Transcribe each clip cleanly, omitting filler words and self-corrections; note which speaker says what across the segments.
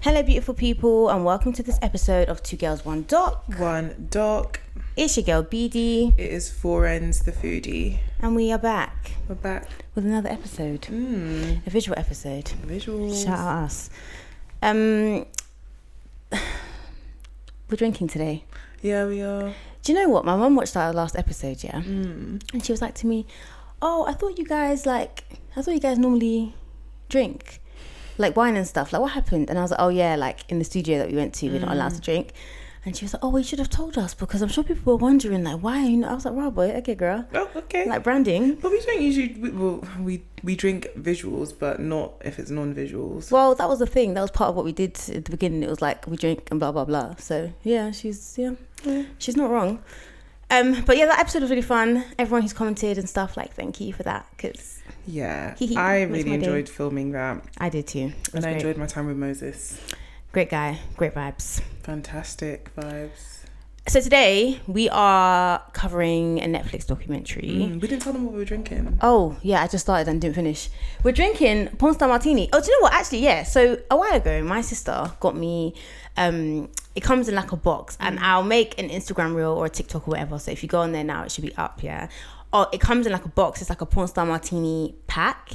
Speaker 1: Hello, beautiful people, and welcome to this episode of Two Girls, One Doc.
Speaker 2: One Doc.
Speaker 1: It's your girl, BD.
Speaker 2: It is Four Ends, the foodie.
Speaker 1: And we are back.
Speaker 2: We're back.
Speaker 1: With another episode. A visual episode.
Speaker 2: Visuals.
Speaker 1: Shout out us. We're drinking today.
Speaker 2: Yeah, we are.
Speaker 1: Do you know what? My mum watched our last episode, yeah? And she was like to me, oh, I thought you guys normally drink. Like wine and stuff, like what happened? And I was like, oh yeah, like in the studio that we went to, we're not allowed to drink. And she was like, oh, well, you should have told us, because I'm sure people were wondering, like, why are you not? I was like, right, boy, okay, girl.
Speaker 2: Oh, okay.
Speaker 1: Like branding.
Speaker 2: But we don't usually, we drink visuals, but not if it's non-visuals.
Speaker 1: Well, that was the thing. That was part of what we did at the beginning. It was like, we drink and blah, blah, blah. So yeah, she's not wrong. But yeah, that episode was really fun. Everyone who's commented and stuff, like, thank you for that, because
Speaker 2: yeah, I really enjoyed filming that.
Speaker 1: I did too.
Speaker 2: And I enjoyed my time with Moses.
Speaker 1: Great guy, great vibes.
Speaker 2: Fantastic vibes.
Speaker 1: So today we are covering a Netflix documentary.
Speaker 2: We didn't tell them what we were drinking.
Speaker 1: Oh yeah, I just started and didn't finish. We're drinking Pornstar Martini. Oh, do you know what? Actually, yeah. So a while ago, my sister got me. It comes in like a box, and I'll make an Instagram reel or a TikTok or whatever. So if you go on there now, it should be up. Yeah. Oh, it comes in like a box. It's like a Pornstar Martini pack.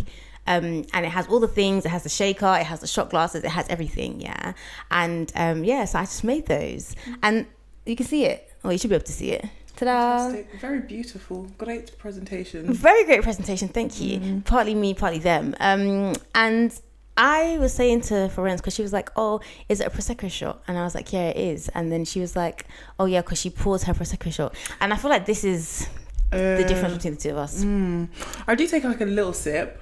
Speaker 1: And it has all the things. It has the shaker, it has the shot glasses, it has everything, yeah. And so I just made those, and you can see it. Well, you should be able to see it. Ta-da!
Speaker 2: Fantastic. Very beautiful. Great presentation.
Speaker 1: Very great presentation. Thank you. Partly me, partly them. And I was saying to Florence, because she was like, "Oh, is it a prosecco shot?" And I was like, "Yeah, it is." And then she was like, "Oh yeah," because she pours her prosecco shot. And I feel like this is the difference between the two of us.
Speaker 2: I do take like a little sip.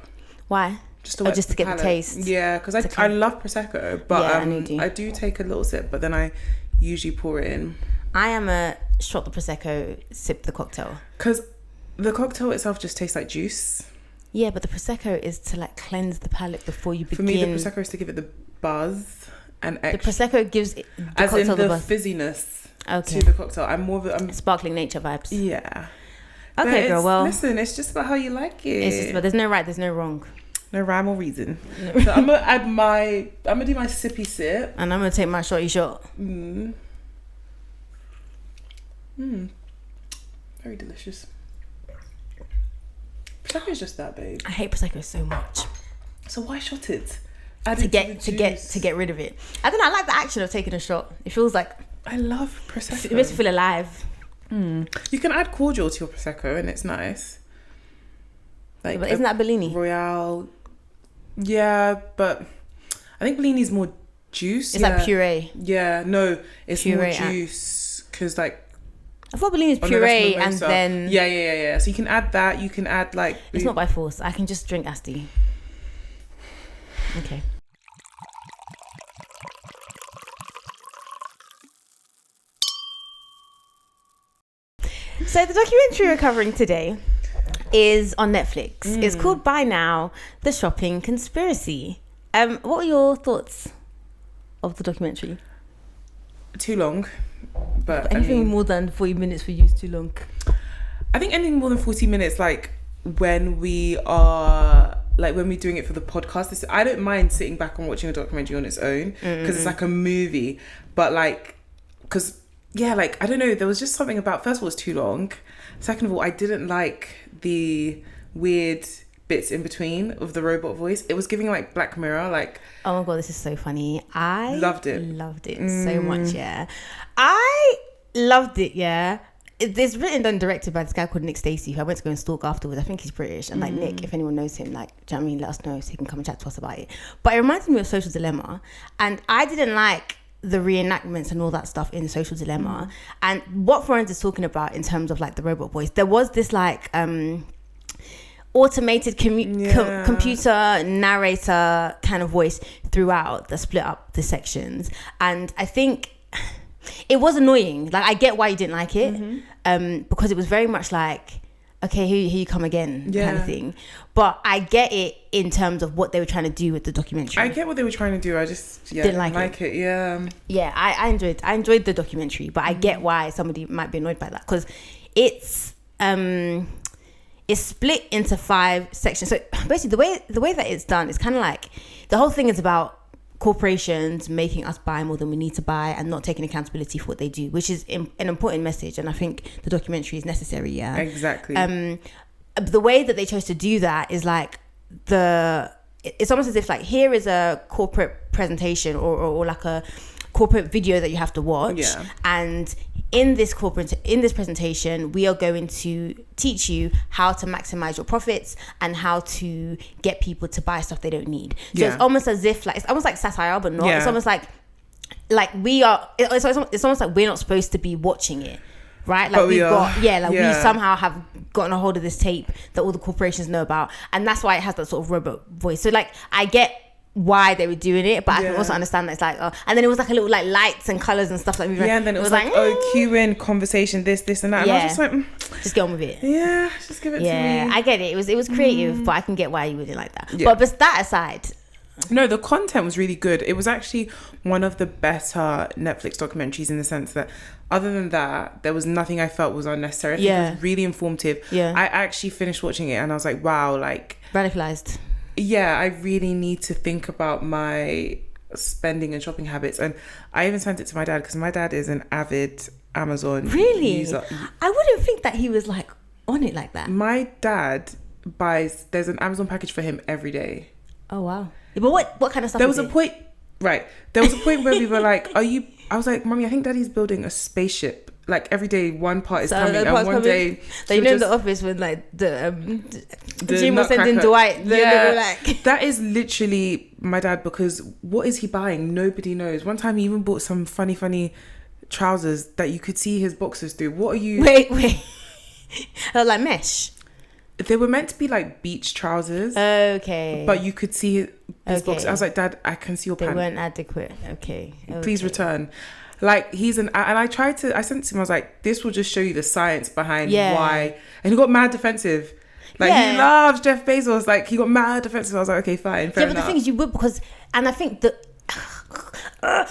Speaker 1: Why? Just to get the taste.
Speaker 2: Yeah, because I love prosecco, but I do take a little sip, but then I usually pour it in.
Speaker 1: I am a shot the prosecco, sip the cocktail.
Speaker 2: Because the cocktail itself just tastes like juice.
Speaker 1: Yeah, but the prosecco is to like cleanse the palate before you begin.
Speaker 2: For me, the prosecco is to give it the buzz and extra.
Speaker 1: The prosecco gives the
Speaker 2: as
Speaker 1: cocktail
Speaker 2: in the
Speaker 1: buzz.
Speaker 2: Fizziness to the cocktail. I'm more of a
Speaker 1: sparkling nature vibes.
Speaker 2: Yeah.
Speaker 1: Okay, girl. Well,
Speaker 2: listen, it's just about how you like it.
Speaker 1: It's just about, there's no right, there's no wrong.
Speaker 2: No rhyme or reason. No. So I'm gonna do my sippy sip,
Speaker 1: and I'm gonna take my shotty shot.
Speaker 2: Very delicious. Prosecco is just that, babe.
Speaker 1: I hate prosecco so much.
Speaker 2: So why shot it?
Speaker 1: To get rid of it. I don't know. I like the action of taking a shot. It feels like
Speaker 2: I love prosecco.
Speaker 1: It makes me feel alive.
Speaker 2: You can add cordial to your prosecco, and it's nice.
Speaker 1: Like, but isn't that Bellini?
Speaker 2: Royale. Yeah, but I think Bellini's more juice.
Speaker 1: It's like puree.
Speaker 2: Yeah, no, it's
Speaker 1: puree
Speaker 2: more juice, because like
Speaker 1: I thought Bellini's puree and then
Speaker 2: yeah. So you can add that. You can add like
Speaker 1: it's not by force. I can just drink Asti. Okay. So the documentary we're covering today is on Netflix. It's called By Now, The Shopping Conspiracy. What were your thoughts of the documentary?
Speaker 2: Too long, but
Speaker 1: anything more than 40 minutes for you is too long.
Speaker 2: I think anything more than 40 minutes, like when we're doing it for the podcast, I don't mind sitting back and watching a documentary on its own, because it's like a movie, but like, because yeah, like, I don't know, there was just something about, first of all, it's too long. Second of all, I didn't like the weird bits in between of the robot voice. It was giving like Black Mirror, like...
Speaker 1: Oh my God, this is so funny. I
Speaker 2: loved it
Speaker 1: so much, yeah. I loved it, yeah. It's written and directed by this guy called Stacey, who I went to go and stalk afterwards. I think he's British. And like Nick, if anyone knows him, like, do you know what I mean? Let us know so he can come and chat to us about it. But it reminded me of Social Dilemma. And I didn't like the reenactments and all that stuff in Social Dilemma. And what Florence is talking about in terms of like the robot voice, there was this like automated computer narrator kind of voice throughout that split up the sections. And I think it was annoying. Like, I get why you didn't like it, because it was very much like, okay, here you come again, kind of thing. But I get it in terms of what they were trying to do with the documentary.
Speaker 2: I get what they were trying to do. I just didn't like it.
Speaker 1: Yeah, I enjoyed the documentary, but I get why somebody might be annoyed by that, because it's split into 5 sections. So basically, the way that it's done is kind of like, the whole thing is about corporations making us buy more than we need to buy and not taking accountability for what they do, which is an important message. And I think the documentary is necessary. Yeah,
Speaker 2: exactly.
Speaker 1: The way that they chose to do that is like it's almost as if like here is a corporate presentation or like a corporate video that you have to watch, and in this presentation we are going to teach you how to maximize your profits and how to get people to buy stuff they don't need. So it's almost as if like, it's almost like satire, but not. It's almost like we are, it's almost like we're not supposed to be watching it, right? Like we somehow have gotten a hold of this tape that all the corporations know about, and that's why it has that sort of robot voice. So like I get why they were doing it, but I can also understand that it's like, and then it was like a little like lights and colours and stuff like that.
Speaker 2: And then it was like cue in conversation, this and that. And I was just like,
Speaker 1: just get on with it.
Speaker 2: Yeah, just give it to me.
Speaker 1: Yeah, I get it. It was creative, but I can get why you wouldn't like that. But that aside,
Speaker 2: no, the content was really good. It was actually one of the better Netflix documentaries in the sense that other than that, there was nothing I felt was unnecessary. I think it was really informative. I actually finished watching it and I was like, wow, like
Speaker 1: radicalized. Yeah,
Speaker 2: I really need to think about my spending and shopping habits. And I even sent it to my dad because my dad is an avid Amazon user.
Speaker 1: I wouldn't think that he was like on it like that.
Speaker 2: My dad there's an Amazon package for him every day.
Speaker 1: Oh wow. But what kind of stuff?
Speaker 2: There was a point where we were like, I was like, Mommy, I think Daddy's building a spaceship. Like every day one part is coming, and one day
Speaker 1: they know in the office when like the Jim was sending Dwight
Speaker 2: that is literally my dad, because what is he buying? Nobody knows. One time he even bought some funny trousers that you could see his boxers through. What are you
Speaker 1: wait like mesh?
Speaker 2: They were meant to be like beach trousers, but you could see his boxers. I was like, Dad, I can see your pants.
Speaker 1: They weren't adequate.
Speaker 2: Please return. Like and I sent it to him, I was like, this will just show you the science behind why. And he got mad defensive. Like he loves Jeff Bezos. Like he got mad defensive. I was like, okay, fine, fair enough.
Speaker 1: But the thing is, you would, because, and I think that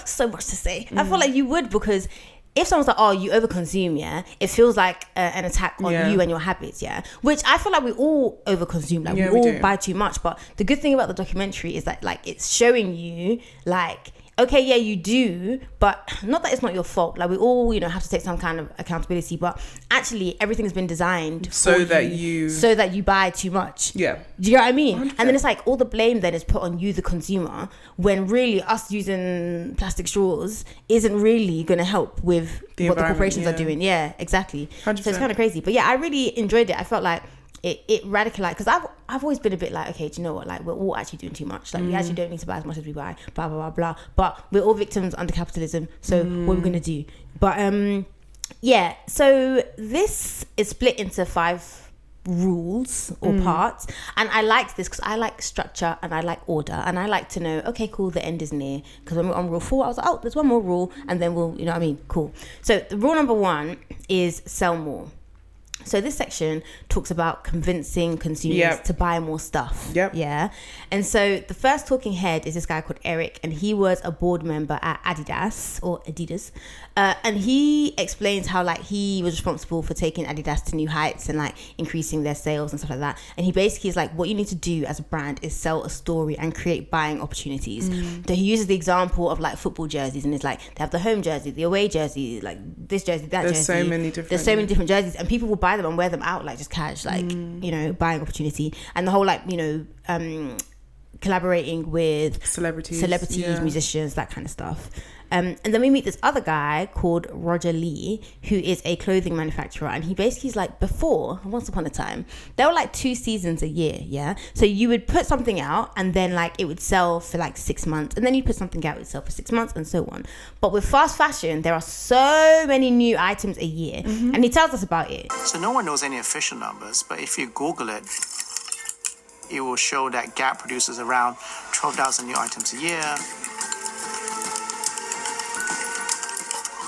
Speaker 1: so much to say. I feel like you would, because if someone's like, oh, you overconsume, it feels like an attack on you and your habits, which I feel like we all overconsume, like we all buy too much. But the good thing about the documentary is that like it's showing you like, okay, you do, but not that it's not your fault. Like we all, have to take some kind of accountability, but actually everything's been designed so that you buy too much. Yeah. Do you know what I mean? 100%. And then it's like all the blame then is put on you, the consumer, when really us using plastic straws isn't really going to help with what the corporations are doing. Yeah, exactly. 100%. So it's kind of crazy. But yeah, I really enjoyed it. I felt like it radicalized, because I've always been a bit like, okay, do you know what, like we're all actually doing too much, like we actually don't need to buy as much as we buy, blah blah blah blah, but we're all victims under capitalism, so what are we gonna do? But so this is split into 5 rules or parts, and I liked this because I like structure and I like order, and I like to know, okay, cool, the end is near, because when we're on rule 4 I was like, oh, there's one more rule and then we'll, cool. So the rule number 1 is sell more. So this section talks about convincing consumers to buy more stuff. Yeah. And so the first talking head is this guy called Eric, and he was a board member at Adidas. And he explains how like he was responsible for taking Adidas to new heights and like increasing their sales and stuff like that. And he basically is like, what you need to do as a brand is sell a story and create buying opportunities. So he uses the example of like football jerseys, and it's like they have the home jersey, the away jersey, like this jersey, that jersey. There's so many different jerseys, and people will buy them and wear them out like just cash, like buying opportunity. And the whole like collaborating with celebrities, musicians, that kind of stuff. And then we meet this other guy called Roger Lee, who is a clothing manufacturer, and he basically is like, once upon a time, there were like 2 seasons a year, so you would put something out and then like it would sell for like 6 months, and then you put something out, it would sell for 6 months, and so on. But with fast fashion, there are so many new items a year, and he tells us about it.
Speaker 3: So no one knows any official numbers, but if you Google it, it will show that Gap produces around 12,000 new items a year.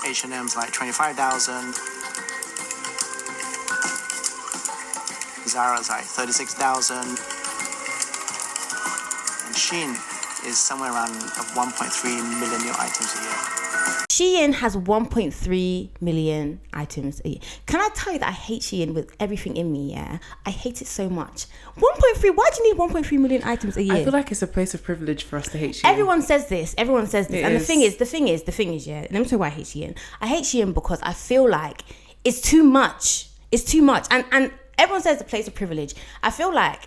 Speaker 3: H&M's like 25,000. Zara's like 36,000. And Shein is somewhere around 1.3 million new items a year.
Speaker 1: Shein has 1.3 million items a year. Can I tell you that I hate Shein with everything in me? Yeah, I hate it so much. 1.3. Why do you need 1.3 million items a year?
Speaker 2: I feel like it's a place of privilege for us to hate Shein.
Speaker 1: Everyone says this.
Speaker 2: It
Speaker 1: and
Speaker 2: is.
Speaker 1: the thing is, yeah. Let me tell you why I hate Shein. I hate Shein because I feel like it's too much. And everyone says the place of privilege. I feel like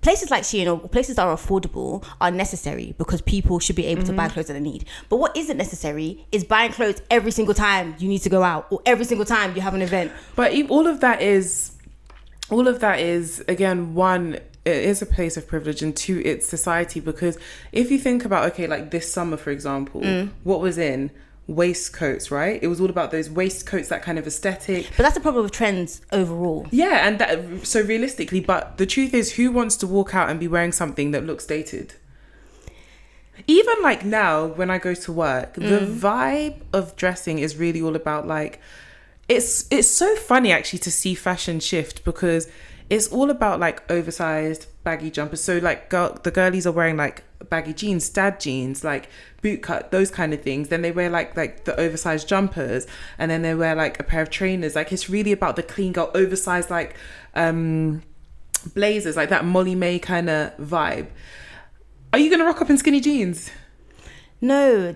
Speaker 1: places like Shein or places that are affordable are necessary because people should be able to buy clothes that they need. But what isn't necessary is buying clothes every single time you need to go out or every single time you have an event.
Speaker 2: But all of that is again, one, it is a place of privilege, and two, it's society. Because if you think about, okay, like this summer, for example, what was in waistcoats, right? It was all about those waistcoats, that kind of aesthetic.
Speaker 1: But that's the problem with trends overall.
Speaker 2: Yeah, and that, so realistically, but the truth is, who wants to walk out and be wearing something that looks dated? Even like now, when I go to work, the vibe of dressing is really all about like, it's so funny actually to see fashion shift, because it's all about like oversized baggy jumpers. So like the girlies are wearing like baggy jeans, dad jeans, like boot cut, those kind of things. Then they wear like the oversized jumpers, and then they wear like a pair of trainers. Like it's really about the clean girl, oversized like blazers, like that Molly May kind of vibe. Are you gonna rock up in skinny jeans?
Speaker 1: No.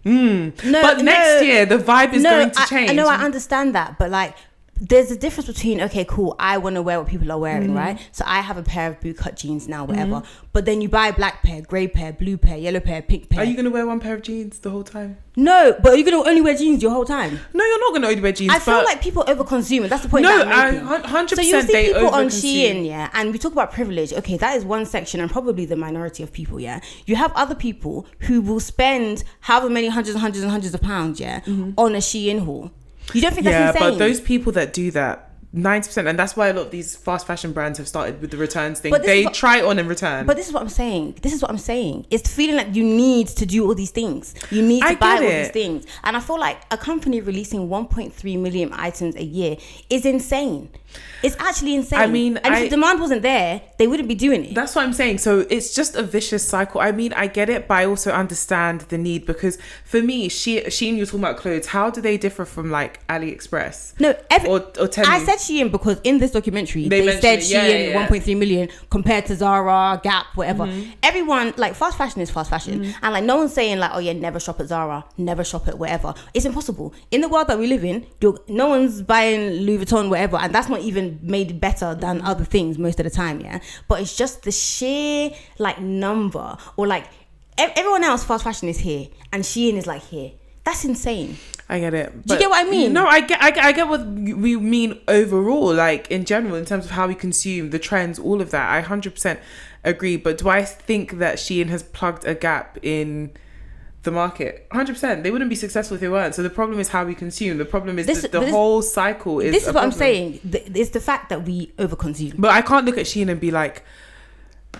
Speaker 2: No, but next year the vibe is going to change.
Speaker 1: I know, I understand that, but like there's a difference between, okay, cool, I want to wear what people are wearing, right? So I have a pair of boot cut jeans now, whatever. But then you buy a black pair, grey pair, blue pair, yellow pair, pink pair.
Speaker 2: Are you going to wear one pair of jeans the whole time?
Speaker 1: No, but are you going to only wear jeans your whole time?
Speaker 2: No, you're not going to only wear jeans.
Speaker 1: I feel like people overconsume, and that's the point that I'm making.
Speaker 2: 100%
Speaker 1: so you see
Speaker 2: they
Speaker 1: people on
Speaker 2: overconsume.
Speaker 1: Shein, yeah, and we talk about privilege. Okay, that is one section and probably the minority of people, yeah. You have other people who will spend however many hundreds of pounds, yeah, on a Shein haul. You don't think that's insane?
Speaker 2: Yeah, but those people that do that, 90%, and that's why a lot of these fast fashion brands have started with the returns thing. They try it on and return.
Speaker 1: But this is what I'm saying. It's feeling like you need to do all these things. You need to buy all these things. And I feel like a company releasing 1.3 million items a year is insane. It's actually insane.
Speaker 2: I mean,
Speaker 1: and if the demand wasn't there, they wouldn't be doing it.
Speaker 2: That's what I'm saying. So it's just a vicious cycle. I mean, I get it, but I also understand the need, because for me, Shein, you're talking about clothes. How do they differ from like AliExpress?
Speaker 1: No,
Speaker 2: or Temu?
Speaker 1: I said Shein because in this documentary they said Shein 1.3 million compared to Zara, Gap, whatever. Everyone, like, fast fashion is fast fashion, and like no one's saying like, oh yeah, never shop at Zara, never shop at whatever. It's impossible in the world that we live in. No one's buying Louis Vuitton, whatever, and that's not even made better than other things most of the time, yeah. But it's just the sheer like number, or like everyone else fast fashion is here and Shein is like here. That's insane.
Speaker 2: I get it.
Speaker 1: Do you get what I mean?
Speaker 2: No, I get what we mean overall, like in general, in terms of how we consume, the trends, all of that. I 100% agree. But do I think that Shein has plugged a gap in the market? 100%. They wouldn't be successful if they weren't. So the problem is how we consume. The problem is the whole cycle is.
Speaker 1: This is what I'm saying. It's the fact that we overconsume.
Speaker 2: But I can't look at Shein and be like,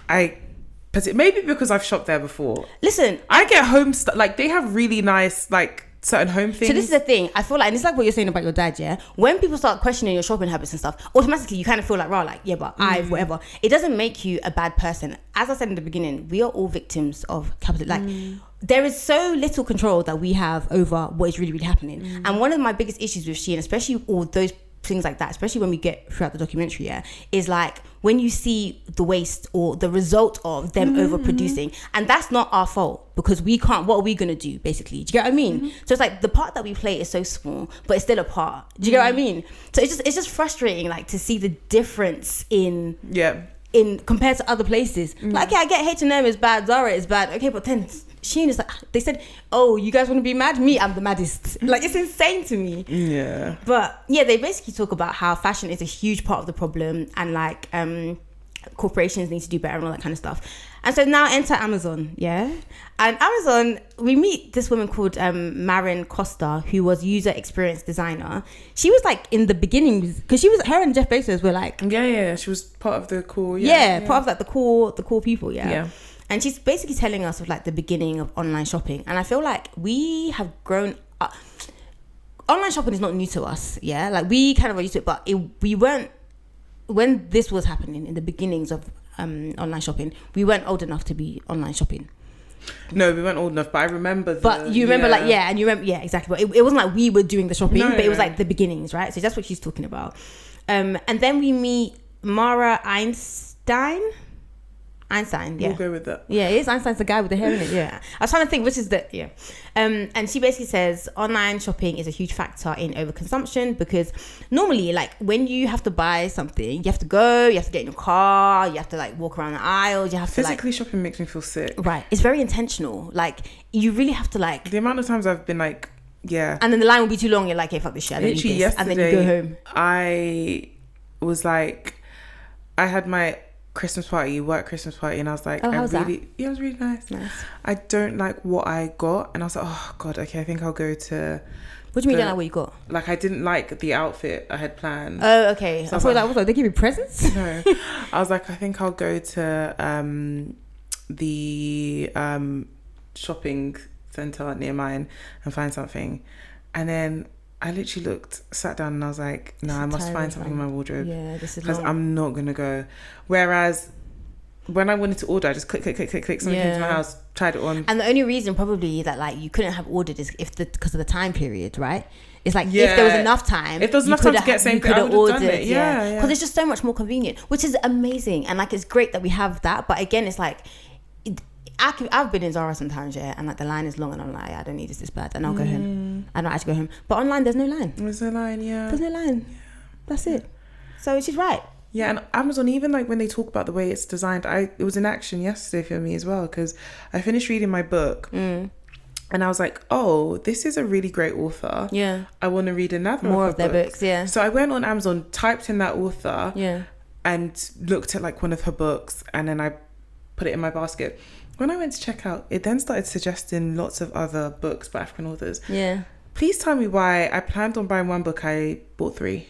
Speaker 2: maybe because I've shopped there before.
Speaker 1: Listen,
Speaker 2: I get home like they have really nice like certain home things.
Speaker 1: So this is the thing. I feel like, and it's like what you're saying about your dad, yeah. When people start questioning your shopping habits and stuff, automatically you kind of feel like, right, like, yeah, but whatever. It doesn't make you a bad person. As I said in the beginning, we are all victims of capitalism. Like, there is so little control that we have over what is really, really happening. And one of my biggest issues with Shein, especially all those things like that, especially when we get throughout the documentary, yeah, is like when you see the waste or the result of them overproducing, and that's not our fault because we can't. What are we gonna do, basically? Do you get what I mean? So it's like the part that we play is so small, but it's still a part. Do you get what I mean? So it's just frustrating, like, to see the difference in compared to other places. Like, yeah, I get H&M is bad, Zara is bad, okay, but then Shein is like, they said, oh, you guys want to be mad? Me, I'm the maddest. Like, it's insane to me.
Speaker 2: Yeah.
Speaker 1: But yeah, they basically talk about how fashion is a huge part of the problem, and like corporations need to do better and all that kind of stuff. And so now enter Amazon, yeah? And Amazon, we meet this woman called Marin Costa, who was user experience designer. She was like in the beginning, because her and Jeff Bezos were like...
Speaker 2: Yeah, she was part of the core,
Speaker 1: part of like the core people, yeah. And she's basically telling us of like the beginning of online shopping. And I feel like we have grown up. Online shopping is not new to us, yeah? Like, we kind of are used to it, but we weren't... When this was happening in the beginnings of online shopping, we weren't old enough to be online shopping.
Speaker 2: No, we weren't old enough, but I remember.
Speaker 1: But you remember, like, yeah, and you remember, yeah, exactly. But it wasn't like we were doing the shopping, but it was like the beginnings, right? So that's what she's talking about. And then we meet Mara Einstein, yeah.
Speaker 2: We'll go with that.
Speaker 1: Yeah, it is. Einstein's the guy with the hair in it. Yeah, I was trying to think which is the and she basically says online shopping is a huge factor in overconsumption, because normally, like, when you have to buy something, you have to get in your car, you have to like walk around the aisles, you have
Speaker 2: physically
Speaker 1: to
Speaker 2: shopping makes me feel sick.
Speaker 1: Right, it's very intentional. Like, you really have to, like,
Speaker 2: the amount of times I've been like, yeah,
Speaker 1: and then the line will be too long. You're like, hey, fuck this shit, I don't need this.
Speaker 2: Yesterday,
Speaker 1: and then you go home.
Speaker 2: I was like, I had my work Christmas party, and I was like,
Speaker 1: how was that?
Speaker 2: Yeah, it was really nice. I don't like what I got, and I was like, oh god, okay, I think I'll go to.
Speaker 1: What do you mean you don't like what you got?
Speaker 2: Like, I didn't like the outfit I had planned.
Speaker 1: Oh, okay. So I thought that was they give you presents.
Speaker 2: No, I was like, I think I'll go to the shopping centre near mine and find something, and then I literally sat down, and I was like, no, I must find something in my wardrobe.
Speaker 1: Yeah, this is
Speaker 2: because I'm not gonna go. Whereas when I wanted to order, I just click. Something came to my house, tried it on.
Speaker 1: And the only reason probably that, like, you couldn't have ordered is because of the time period, right? It's like, if there was enough time,
Speaker 2: if there was enough time to get same thing, I would have done it. Yeah,
Speaker 1: because it's just so much more convenient, which is amazing. And like, it's great that we have that, but again, it's like, I've been in Zara sometimes, yeah, and like the line is long, and I'm like, I don't need this bad, and I'll go home. I don't actually go home. But online, there's no line.
Speaker 2: There's no line, yeah.
Speaker 1: There's no line. Yeah. That's it. So she's right.
Speaker 2: Yeah, and Amazon, even like when they talk about the way it's designed, it was in action yesterday for me as well, because I finished reading my book, and I was like, oh, this is a really great author. Yeah. I want to read another
Speaker 1: more of their books, yeah.
Speaker 2: So I went on Amazon, typed in that author,
Speaker 1: yeah,
Speaker 2: and looked at like one of her books, and then I put it in my basket. When I went to check out, it then started suggesting lots of other books by African authors. Yeah. Please tell me why I planned on buying one book, I bought 3.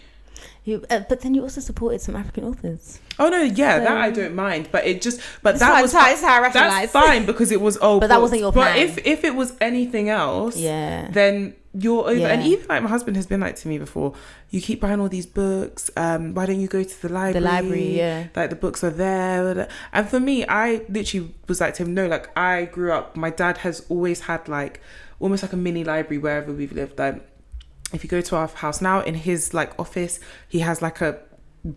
Speaker 1: But then you also supported some African authors.
Speaker 2: Oh no, yeah, that I don't mind. But it just, but that was
Speaker 1: how I rationalize.
Speaker 2: That's fine, because it was
Speaker 1: but that wasn't your plan.
Speaker 2: But if it was anything else,
Speaker 1: yeah,
Speaker 2: then you're over. Yeah. And even like my husband has been like to me before, you keep buying all these books. Why don't you go to the library?
Speaker 1: The library, yeah.
Speaker 2: Like the books are there. And for me, I literally was like to him, no, like I grew up. My dad has always had like almost like a mini library wherever we've lived. Like if you go to our house now, in his like office, he has like a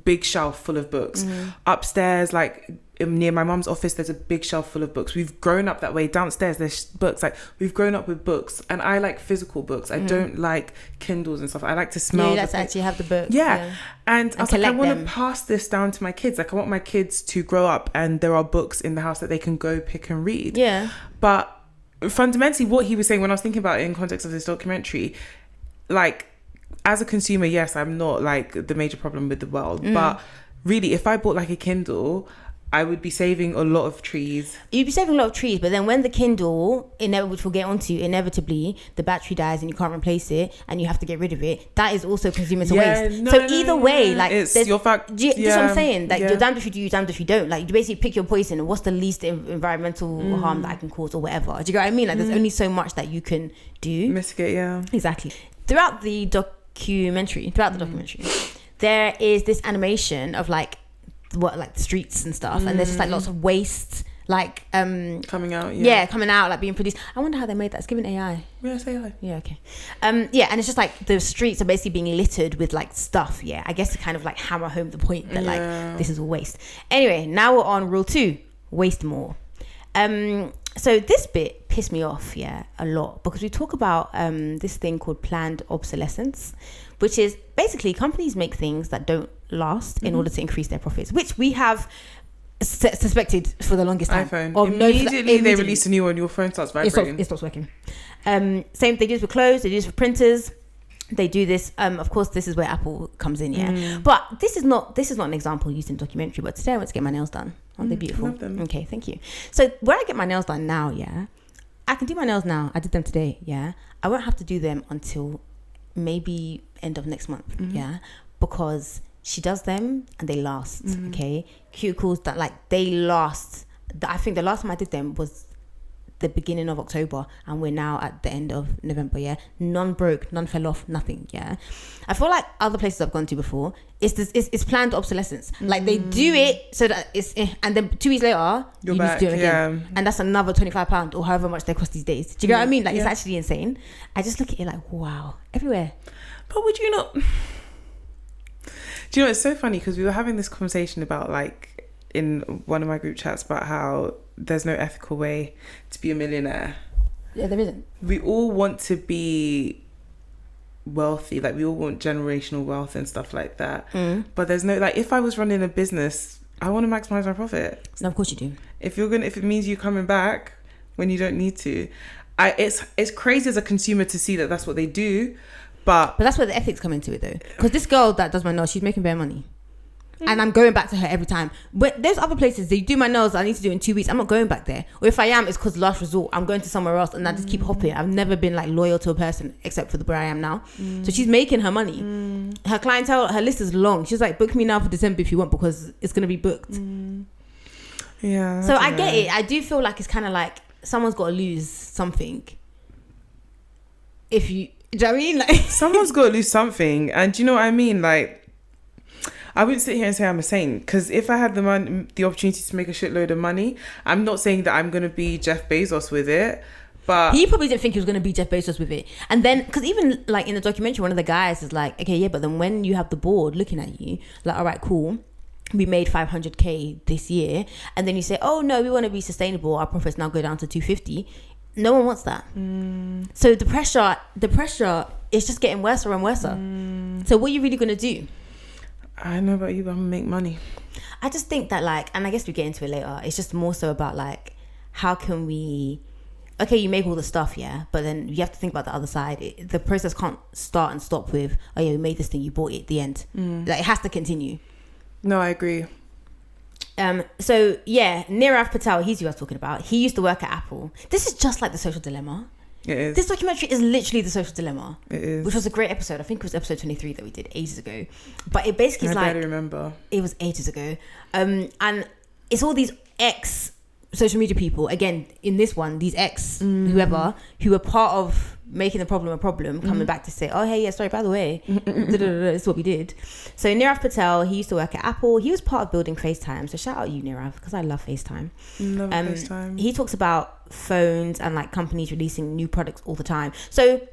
Speaker 2: big shelf full of books. Upstairs, like near my mum's office, there's a big shelf full of books. We've grown up that way. Downstairs there's books. Like we've grown up with books, and I like physical books. I don't like Kindles and stuff. I like to smell.
Speaker 1: Yeah, to actually have the books.
Speaker 2: Yeah. And I was like, I want to pass this down to my kids. Like I want my kids to grow up and there are books in the house that they can go pick and read.
Speaker 1: Yeah.
Speaker 2: But fundamentally, what he was saying when I was thinking about it in context of this documentary, like, as a consumer, yes, I'm not like the major problem with the world, but really, if I bought like a Kindle, I would be saving a lot of trees.
Speaker 1: You'd be saving a lot of trees, but then when the Kindle, which we'll get onto, inevitably the battery dies and you can't replace it and you have to get rid of it, that is also consuming waste. So either way, like,
Speaker 2: it's your fact.
Speaker 1: That's what I'm saying. Like, you're damned if you do, you're damned if you don't. Like, you basically pick your poison, and what's the least environmental harm that I can cause, or whatever. Do you get what I mean? Like, there's only so much that you can do.
Speaker 2: Mitigate, yeah.
Speaker 1: Exactly. Throughout the documentary, there is this animation of like the streets and stuff, and there's just like lots of waste, like
Speaker 2: coming out,
Speaker 1: coming out, like being produced. I wonder how they made that. It's given AI.
Speaker 2: Yeah, it's AI.
Speaker 1: Yeah, okay. And it's just like the streets are basically being littered with like stuff. Yeah, I guess to kind of like hammer home the point that like this is all waste. Anyway, now we're on rule 2: waste more. So this bit pissed me off, a lot, because we talk about this thing called planned obsolescence, which is basically companies make things that don't last in order to increase their profits, which we have suspected for the longest time.
Speaker 2: iPhone. Immediately they release a new one, your phone starts vibrating.
Speaker 1: It stops working. Same, they do this with clothes, they do this with printers. They do this. Of course, this is where Apple comes in. But this is not an example used in the documentary. But today I went to get my nails done. Aren't they beautiful?
Speaker 2: Love them.
Speaker 1: Okay, thank you. So when I get my nails done now, I can do my nails now. I did them today. I won't have to do them until maybe end of next month. Because she does them and they last. Okay, cuticles that like they last. I think the last time I did them was the beginning of October, and we're now at the end of November. Yeah, none broke, none fell off, nothing. Yeah, I feel like other places I've gone to before, it's planned obsolescence. Like they do it so that it's and then 2 weeks later you need to do it again, and that's another £25 or however much they cost these days. Do you get what I mean? Like it's actually insane. I just look at it like, wow, everywhere.
Speaker 2: But would you not? Do you know, it's so funny because we were having this conversation about, like, in one of my group chats about how there's no ethical way to be a millionaire.
Speaker 1: Yeah, there isn't.
Speaker 2: We all want to be wealthy, like we all want generational wealth and stuff like that. But there's no, like, if I was running a business, I want to maximize my profit.
Speaker 1: No, of course you do.
Speaker 2: If it means you coming back when you don't need to, it's crazy as a consumer to see that that's what they do. But
Speaker 1: that's where the ethics come into it, though. Because this girl that does my nails, she's making bare money. And I'm going back to her every time. But there's other places, they do my nails, I need to do it in 2 weeks. I'm not going back there. Or if I am, it's because last resort, I'm going to somewhere else and I just keep hopping. I've never been like loyal to a person except for where I am now. So she's making her money. Her clientele, her list is long. She's like, book me now for December if you want, because it's going to be booked.
Speaker 2: Yeah.
Speaker 1: So I get it. I do feel like it's kind of like someone's got to lose something. If you... Do you know what I mean? Like,
Speaker 2: someone's got to lose something. And do you know what I mean? Like, I wouldn't sit here and say I'm a saint, because if I had the opportunity to make a shitload of money, I'm not saying that I'm going to be Jeff Bezos with it, but...
Speaker 1: He probably didn't think he was going to be Jeff Bezos with it. And then, because even like in the documentary, one of the guys is like, okay, yeah, but then when you have the board looking at you, like, all right, cool, we made 500k this year. And then you say, oh no, we want to be sustainable. Our profits now go down to 250. No one wants that. So the pressure is just getting worse and worse. So what are you really going to do?
Speaker 2: I don't know about you, but I'm going to make money.
Speaker 1: I just think that, like, and I guess we get into it later, it's just more so about, like, how can we... Okay, you make all the stuff, yeah, but then you have to think about the other side. The process can't start and stop with, oh yeah, we made this thing, you bought it at the end. Like, it has to continue.
Speaker 2: No, I agree.
Speaker 1: So yeah, Nirav Patel, he's who I was talking about. He used to work at Apple. This is just like The Social Dilemma.
Speaker 2: It is.
Speaker 1: This documentary is literally The Social Dilemma.
Speaker 2: It is.
Speaker 1: Which was a great episode. I think it was episode 23 that we did ages ago. But it basically is like... I
Speaker 2: barely remember.
Speaker 1: It was ages ago. And it's all these social media people, again, in this one, these whoever, who were part of making the problem a problem, coming back to say, oh, hey, yeah, sorry, by the way, this is what we did. So Nirav Patel, he used to work at Apple. He was part of building FaceTime. So shout out you, Nirav, because I love FaceTime.
Speaker 2: Love FaceTime.
Speaker 1: He talks about phones and like companies releasing new products all the time. So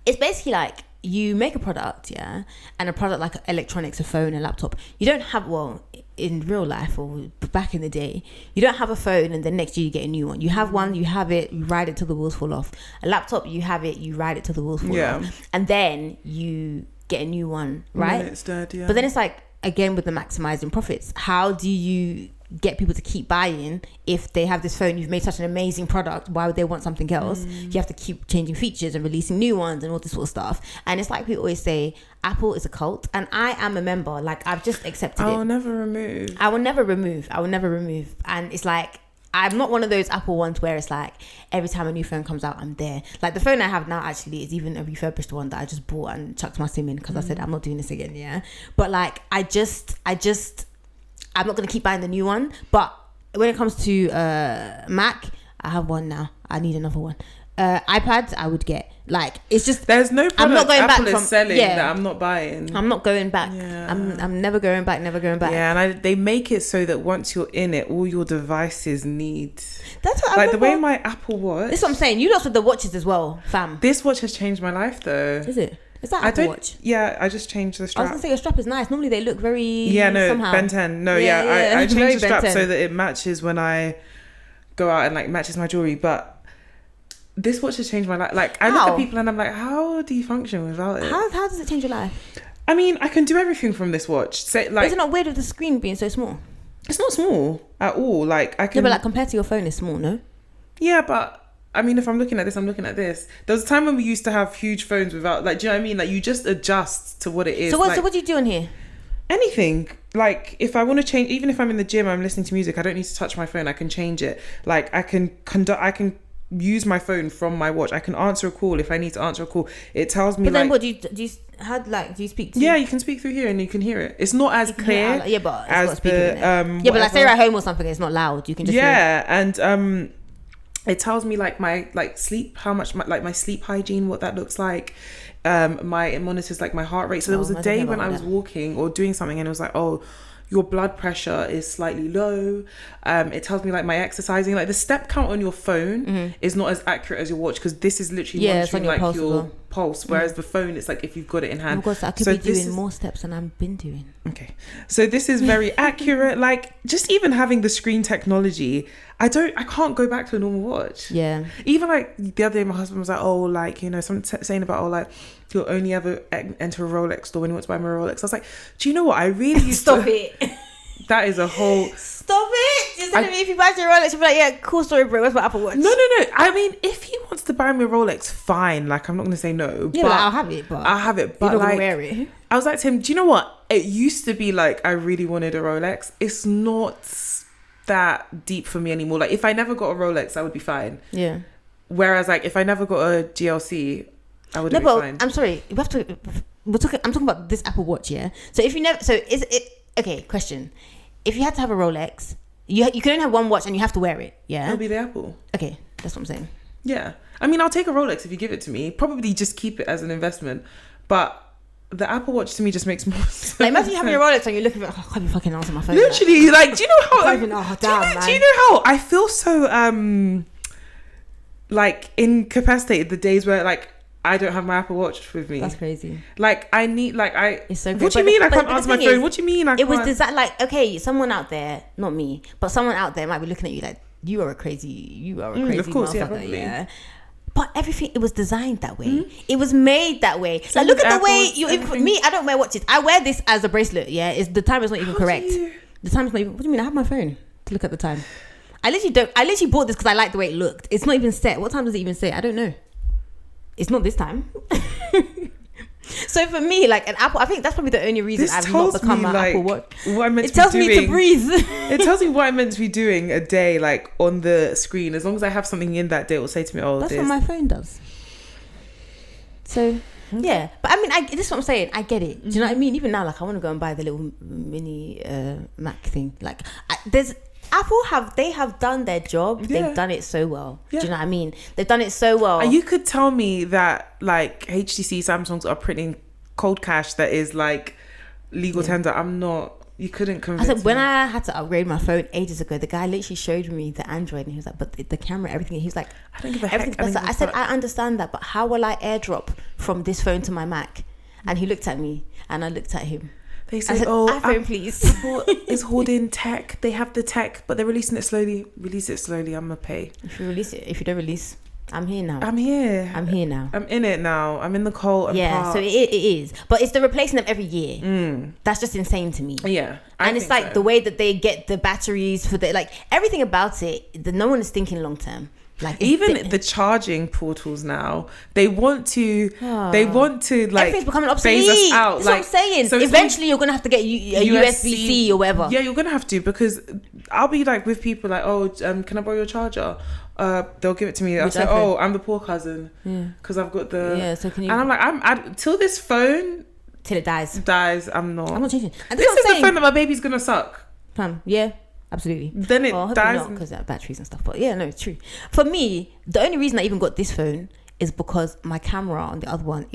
Speaker 1: it's basically like you make a product, yeah, and a product like electronics, a phone, a laptop. You don't have, well, in real life or back in the day, you don't have a phone and then next year you get a new one. You have one, you have it, you ride it till the wheels fall off. A laptop, you have it, you ride it till the wheels fall off. And then you get a new one, right?
Speaker 2: And it's dead, yeah.
Speaker 1: But then it's like, again, with the maximizing profits, how do you get people to keep buying if they have this phone? You've made such an amazing product, why would they want something else? You have to keep changing features and releasing new ones and all this sort of stuff. And it's like we always say, Apple is a cult, and I am a member. Like, I've just accepted it.
Speaker 2: I will never remove. And it's like, I'm not one of those Apple ones where it's like every time a new phone comes out, I'm there. Like the phone I have now actually is even a refurbished one that I just bought and chucked my SIM in because I said I'm not doing this again. Yeah, but like I'm not gonna keep buying the new one. But when it comes to Mac, I have one now. I need another one. iPads I would get. Like, it's just, there's no product
Speaker 1: I'm not going
Speaker 2: Apple
Speaker 1: back
Speaker 2: is selling that I'm not buying.
Speaker 1: I'm not going back. I'm never going back. Yeah,
Speaker 2: and they make it so that once you're in it, all your devices need.
Speaker 1: That's what
Speaker 2: like the way my Apple Watch.
Speaker 1: This is what I'm saying. You lost with the watches as well, fam.
Speaker 2: This watch has changed my life though.
Speaker 1: Is it? Is that Apple Watch?
Speaker 2: Yeah, I just changed the strap.
Speaker 1: I was gonna say your strap is nice. Normally they look very somehow.
Speaker 2: Ben 10. No, I changed the strap so that it matches when I go out and like matches my jewelry. But this watch has changed my life. Like, I look at people and I'm like, how do you function without it?
Speaker 1: How does it change your life?
Speaker 2: I mean, I can do everything from this watch. Say, like,
Speaker 1: is it not weird with the screen being so small?
Speaker 2: It's not small at all. Like, I can.
Speaker 1: No, but like compared to your phone, it's small, no?
Speaker 2: Yeah, but I mean, if I'm looking at this, I'm looking at this. There was a time when we used to have huge phones without, like, do you know what I mean? Like, you just adjust to what it is.
Speaker 1: So what do you do in here?
Speaker 2: Anything. Like, if I want to change, even if I'm in the gym, I'm listening to music, I don't need to touch my phone. I can change it. Like, I can use my phone from my watch. I can answer a call if I need to answer a call. It tells me.
Speaker 1: But then,
Speaker 2: like,
Speaker 1: what do you speak to?
Speaker 2: Yeah, you can speak through here and you can hear it. It's not as clear.
Speaker 1: Yeah, but
Speaker 2: as
Speaker 1: the but like say you're at home or something, it's not loud. You can just hear it.
Speaker 2: And It tells me like my sleep, how much my sleep hygiene, what that looks like. It monitors like my heart rate. So there was a day when I was walking or doing something and it was like, oh, your blood pressure is slightly low. It tells me like my exercising, like the step count on your phone is not as accurate as your watch, because this is literally monitoring like your pulse, whereas the phone, it's like if you've got it in hand.
Speaker 1: Of course, I could be doing more steps than I've been doing.
Speaker 2: Okay, so this is very accurate. Like, just even having the screen technology, I can't go back to a normal watch.
Speaker 1: Yeah.
Speaker 2: Even like the other day, my husband was like, oh, like, you know, something saying about, oh, like, you'll only ever enter a Rolex store when you want to buy my Rolex. I was like, do you know what? I really used
Speaker 1: Stop it.
Speaker 2: That is a whole...
Speaker 1: Stop it. You're telling me if you buy your Rolex, you'll be like, yeah, cool story, bro. Where's my Apple Watch?
Speaker 2: No. I mean, if he wants to buy me a Rolex, fine. Like, I'm not going to say no.
Speaker 1: Yeah,
Speaker 2: but
Speaker 1: like, I'll have it, but
Speaker 2: But
Speaker 1: you're not
Speaker 2: like,
Speaker 1: going to wear it.
Speaker 2: I was like to him, do you know what? It used to be like, I really wanted a Rolex. It's not that deep for me anymore. Like, if I never got a Rolex, I would be fine.
Speaker 1: Yeah.
Speaker 2: Whereas, like, if I never got a GLC, I would be fine.
Speaker 1: I'm sorry. I'm talking about this Apple Watch, yeah? So if you never... So is it... Okay, question. If you had to have a Rolex, you can only have one watch and you have to wear it, yeah?
Speaker 2: It'll be the Apple.
Speaker 1: Okay, that's what I'm saying.
Speaker 2: Yeah. I mean, I'll take a Rolex if you give it to me. Probably just keep it as an investment. But the Apple Watch to me just makes more sense.
Speaker 1: Like, imagine you having your Rolex and you're looking at, oh, I can't be fucking answer my phone.
Speaker 2: Literally, like, do you know how...
Speaker 1: Do you
Speaker 2: know how I feel so, like, incapacitated the days where, like, I don't have my Apple Watch with me.
Speaker 1: That's crazy.
Speaker 2: Like, I need, like,
Speaker 1: It's so
Speaker 2: what do you mean I can't answer my phone? What do you mean I can't?
Speaker 1: It was designed, like, okay, someone out there, not me, but someone out there might be looking at you like, you are a crazy
Speaker 2: of course, yeah,
Speaker 1: motherfucker,
Speaker 2: probably.
Speaker 1: yeah. But everything, it was designed that way. It was made that way. Like, look at the way you... Me, I don't wear watches. I wear this as a bracelet, yeah? The time is not even correct. The time is not even... What do you mean? I have my phone to look at the time. I literally bought this because I liked the way it looked. It's not even set. What time does it even say? I don't know. It's not this time. So for me, like, an Apple, I think that's probably the only reason I've not become an Apple Watch.
Speaker 2: What I'm meant
Speaker 1: it tells me to breathe.
Speaker 2: It tells me what I'm meant to be doing a day, like, on the screen. As long as I have something in that day, it will say to me, oh,
Speaker 1: that's what my phone does. So yeah, but I mean, this is what I'm saying. I get it. Do you know what I mean? Even now, like, I want to go and buy the little mini Mac thing. Like, they have done their job.
Speaker 2: Yeah.
Speaker 1: They've done it so well.
Speaker 2: Yeah.
Speaker 1: Do you know what I mean? They've done it so well.
Speaker 2: And you could tell me that, like, HTC, Samsungs are printing cold cash that is, like, legal tender. I'm not... You couldn't convince me.
Speaker 1: When I had to upgrade my phone ages ago, the guy literally showed me the Android and he was like, but the camera, everything. He was like,
Speaker 2: I don't give a heck.
Speaker 1: I said, I understand that, but how will I airdrop from this phone to my Mac? And he looked at me and I looked at him.
Speaker 2: They said,
Speaker 1: iPhone, please.
Speaker 2: It's hoarding tech. They have the tech, but they're releasing it slowly. Release it slowly. I'm going to pay.
Speaker 1: If you release it, if you don't release, I'm here now.
Speaker 2: I'm here
Speaker 1: now.
Speaker 2: I'm in it now. I'm in the cold.
Speaker 1: So it is. But it's the replacing them every year. That's just insane to me.
Speaker 2: Yeah.
Speaker 1: And it's like the way that they get the batteries for like, everything about it, no one is thinking long term. Like,
Speaker 2: even the charging portals now, they want to like,
Speaker 1: everything's becoming obsolete.
Speaker 2: Phase us out.
Speaker 1: That's what I'm saying. So eventually you're gonna have to get a USB-C or whatever.
Speaker 2: Yeah, you're gonna have to, because I'll be like with people like, oh, can I borrow your charger? They'll give it to me. I'll say, oh, I'm the poor cousin because I've got the
Speaker 1: So can you?
Speaker 2: And I'm like, till this phone
Speaker 1: till it dies.
Speaker 2: I'm not
Speaker 1: changing. And
Speaker 2: this is the phone that my baby's gonna suck.
Speaker 1: Yeah. Absolutely.
Speaker 2: Then it dies
Speaker 1: because of batteries and stuff. But yeah, no, it's true. For me, the only reason I even got this phone is because my camera on the other one,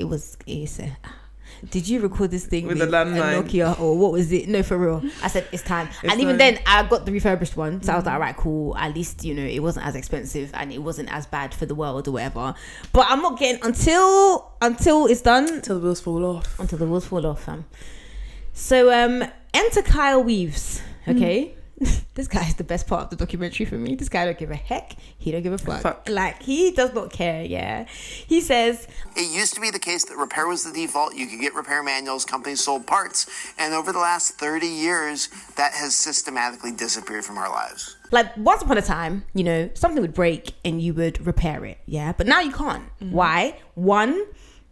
Speaker 1: did you record this thing
Speaker 2: with a landline,
Speaker 1: Nokia, or what was it? No, for real. I said it's time. And even then, I got the refurbished one, so I was like, all right, cool. At least, you know, it wasn't as expensive and it wasn't as bad for the world or whatever. But I'm not getting until it's done.
Speaker 2: Until the wheels fall off.
Speaker 1: Until the wheels fall off, fam. So enter Kyle Weaves. Okay. This guy is the best part of the documentary for me. This guy don't give a heck. He don't give a fuck. Like, he does not care. Yeah, he says,
Speaker 3: it used to be the case that repair was the default. You could get repair manuals, companies sold parts, and over the last 30 years that has systematically disappeared from our lives.
Speaker 1: Like, once upon a time, you know, something would break and you would repair it, yeah, but now you can't. Why? One,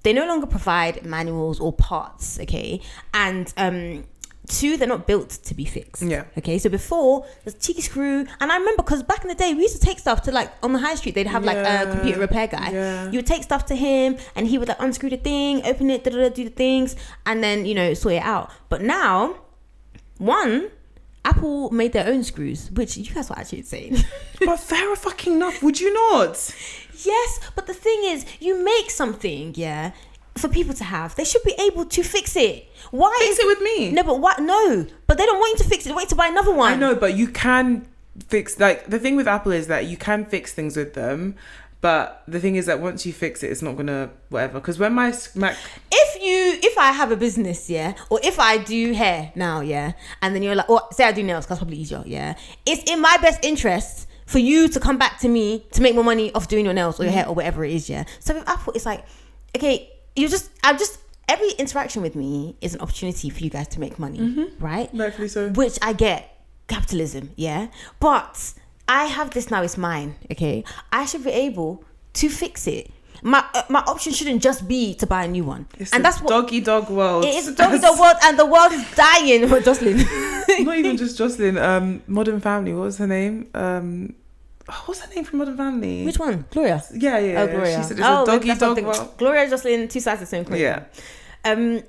Speaker 1: they no longer provide manuals or parts, okay, and two, they're not built to be fixed.
Speaker 2: Yeah.
Speaker 1: Okay, so before, there's a cheeky screw. And I remember, because back in the day, we used to take stuff to, like, on the high street, they'd have like a computer repair guy.
Speaker 2: Yeah.
Speaker 1: You would take stuff to him and he would like unscrew the thing, open it, do the things, and then, you know, sort it out. But now, one, Apple made their own screws, which you guys were actually insane.
Speaker 2: But fair fucking enough, would you not?
Speaker 1: Yes, but the thing is, you make something, yeah, for people to have. They should be able to fix it. Why
Speaker 2: Fix it with me.
Speaker 1: No, but what? No, but they don't want you to fix it. They want you to buy another one.
Speaker 2: I know, but you can fix, like, the thing with Apple is that you can fix things with them, but the thing is that once you fix it, it's not gonna whatever. Because when my Mac,
Speaker 1: if I have a business, yeah, or if I do hair now, yeah, and then you're like, or say I do nails, that's probably easier, yeah, it's in my best interest for you to come back to me to make more money off doing your nails or your hair or whatever it is, yeah. So with Apple, it's like, okay, every interaction with me is an opportunity for you guys to make money, right?
Speaker 2: rightfully so.
Speaker 1: Which I get, capitalism, yeah. But I have this now, it's mine, okay? I should be able to fix it. My option shouldn't just be to buy a new one.
Speaker 2: It's
Speaker 1: and that's what
Speaker 2: doggy dog world.
Speaker 1: it is. A doggy dog world, and the world is dying. Jocelyn.
Speaker 2: Not even just Jocelyn. Modern Family. What was her name? What's her name from Modern Family?
Speaker 1: Which one? Gloria.
Speaker 2: Yeah.
Speaker 1: Oh, Gloria.
Speaker 2: She said it's a doggy dog world.
Speaker 1: Gloria, Jocelyn, two sides of the same coin.
Speaker 2: Yeah.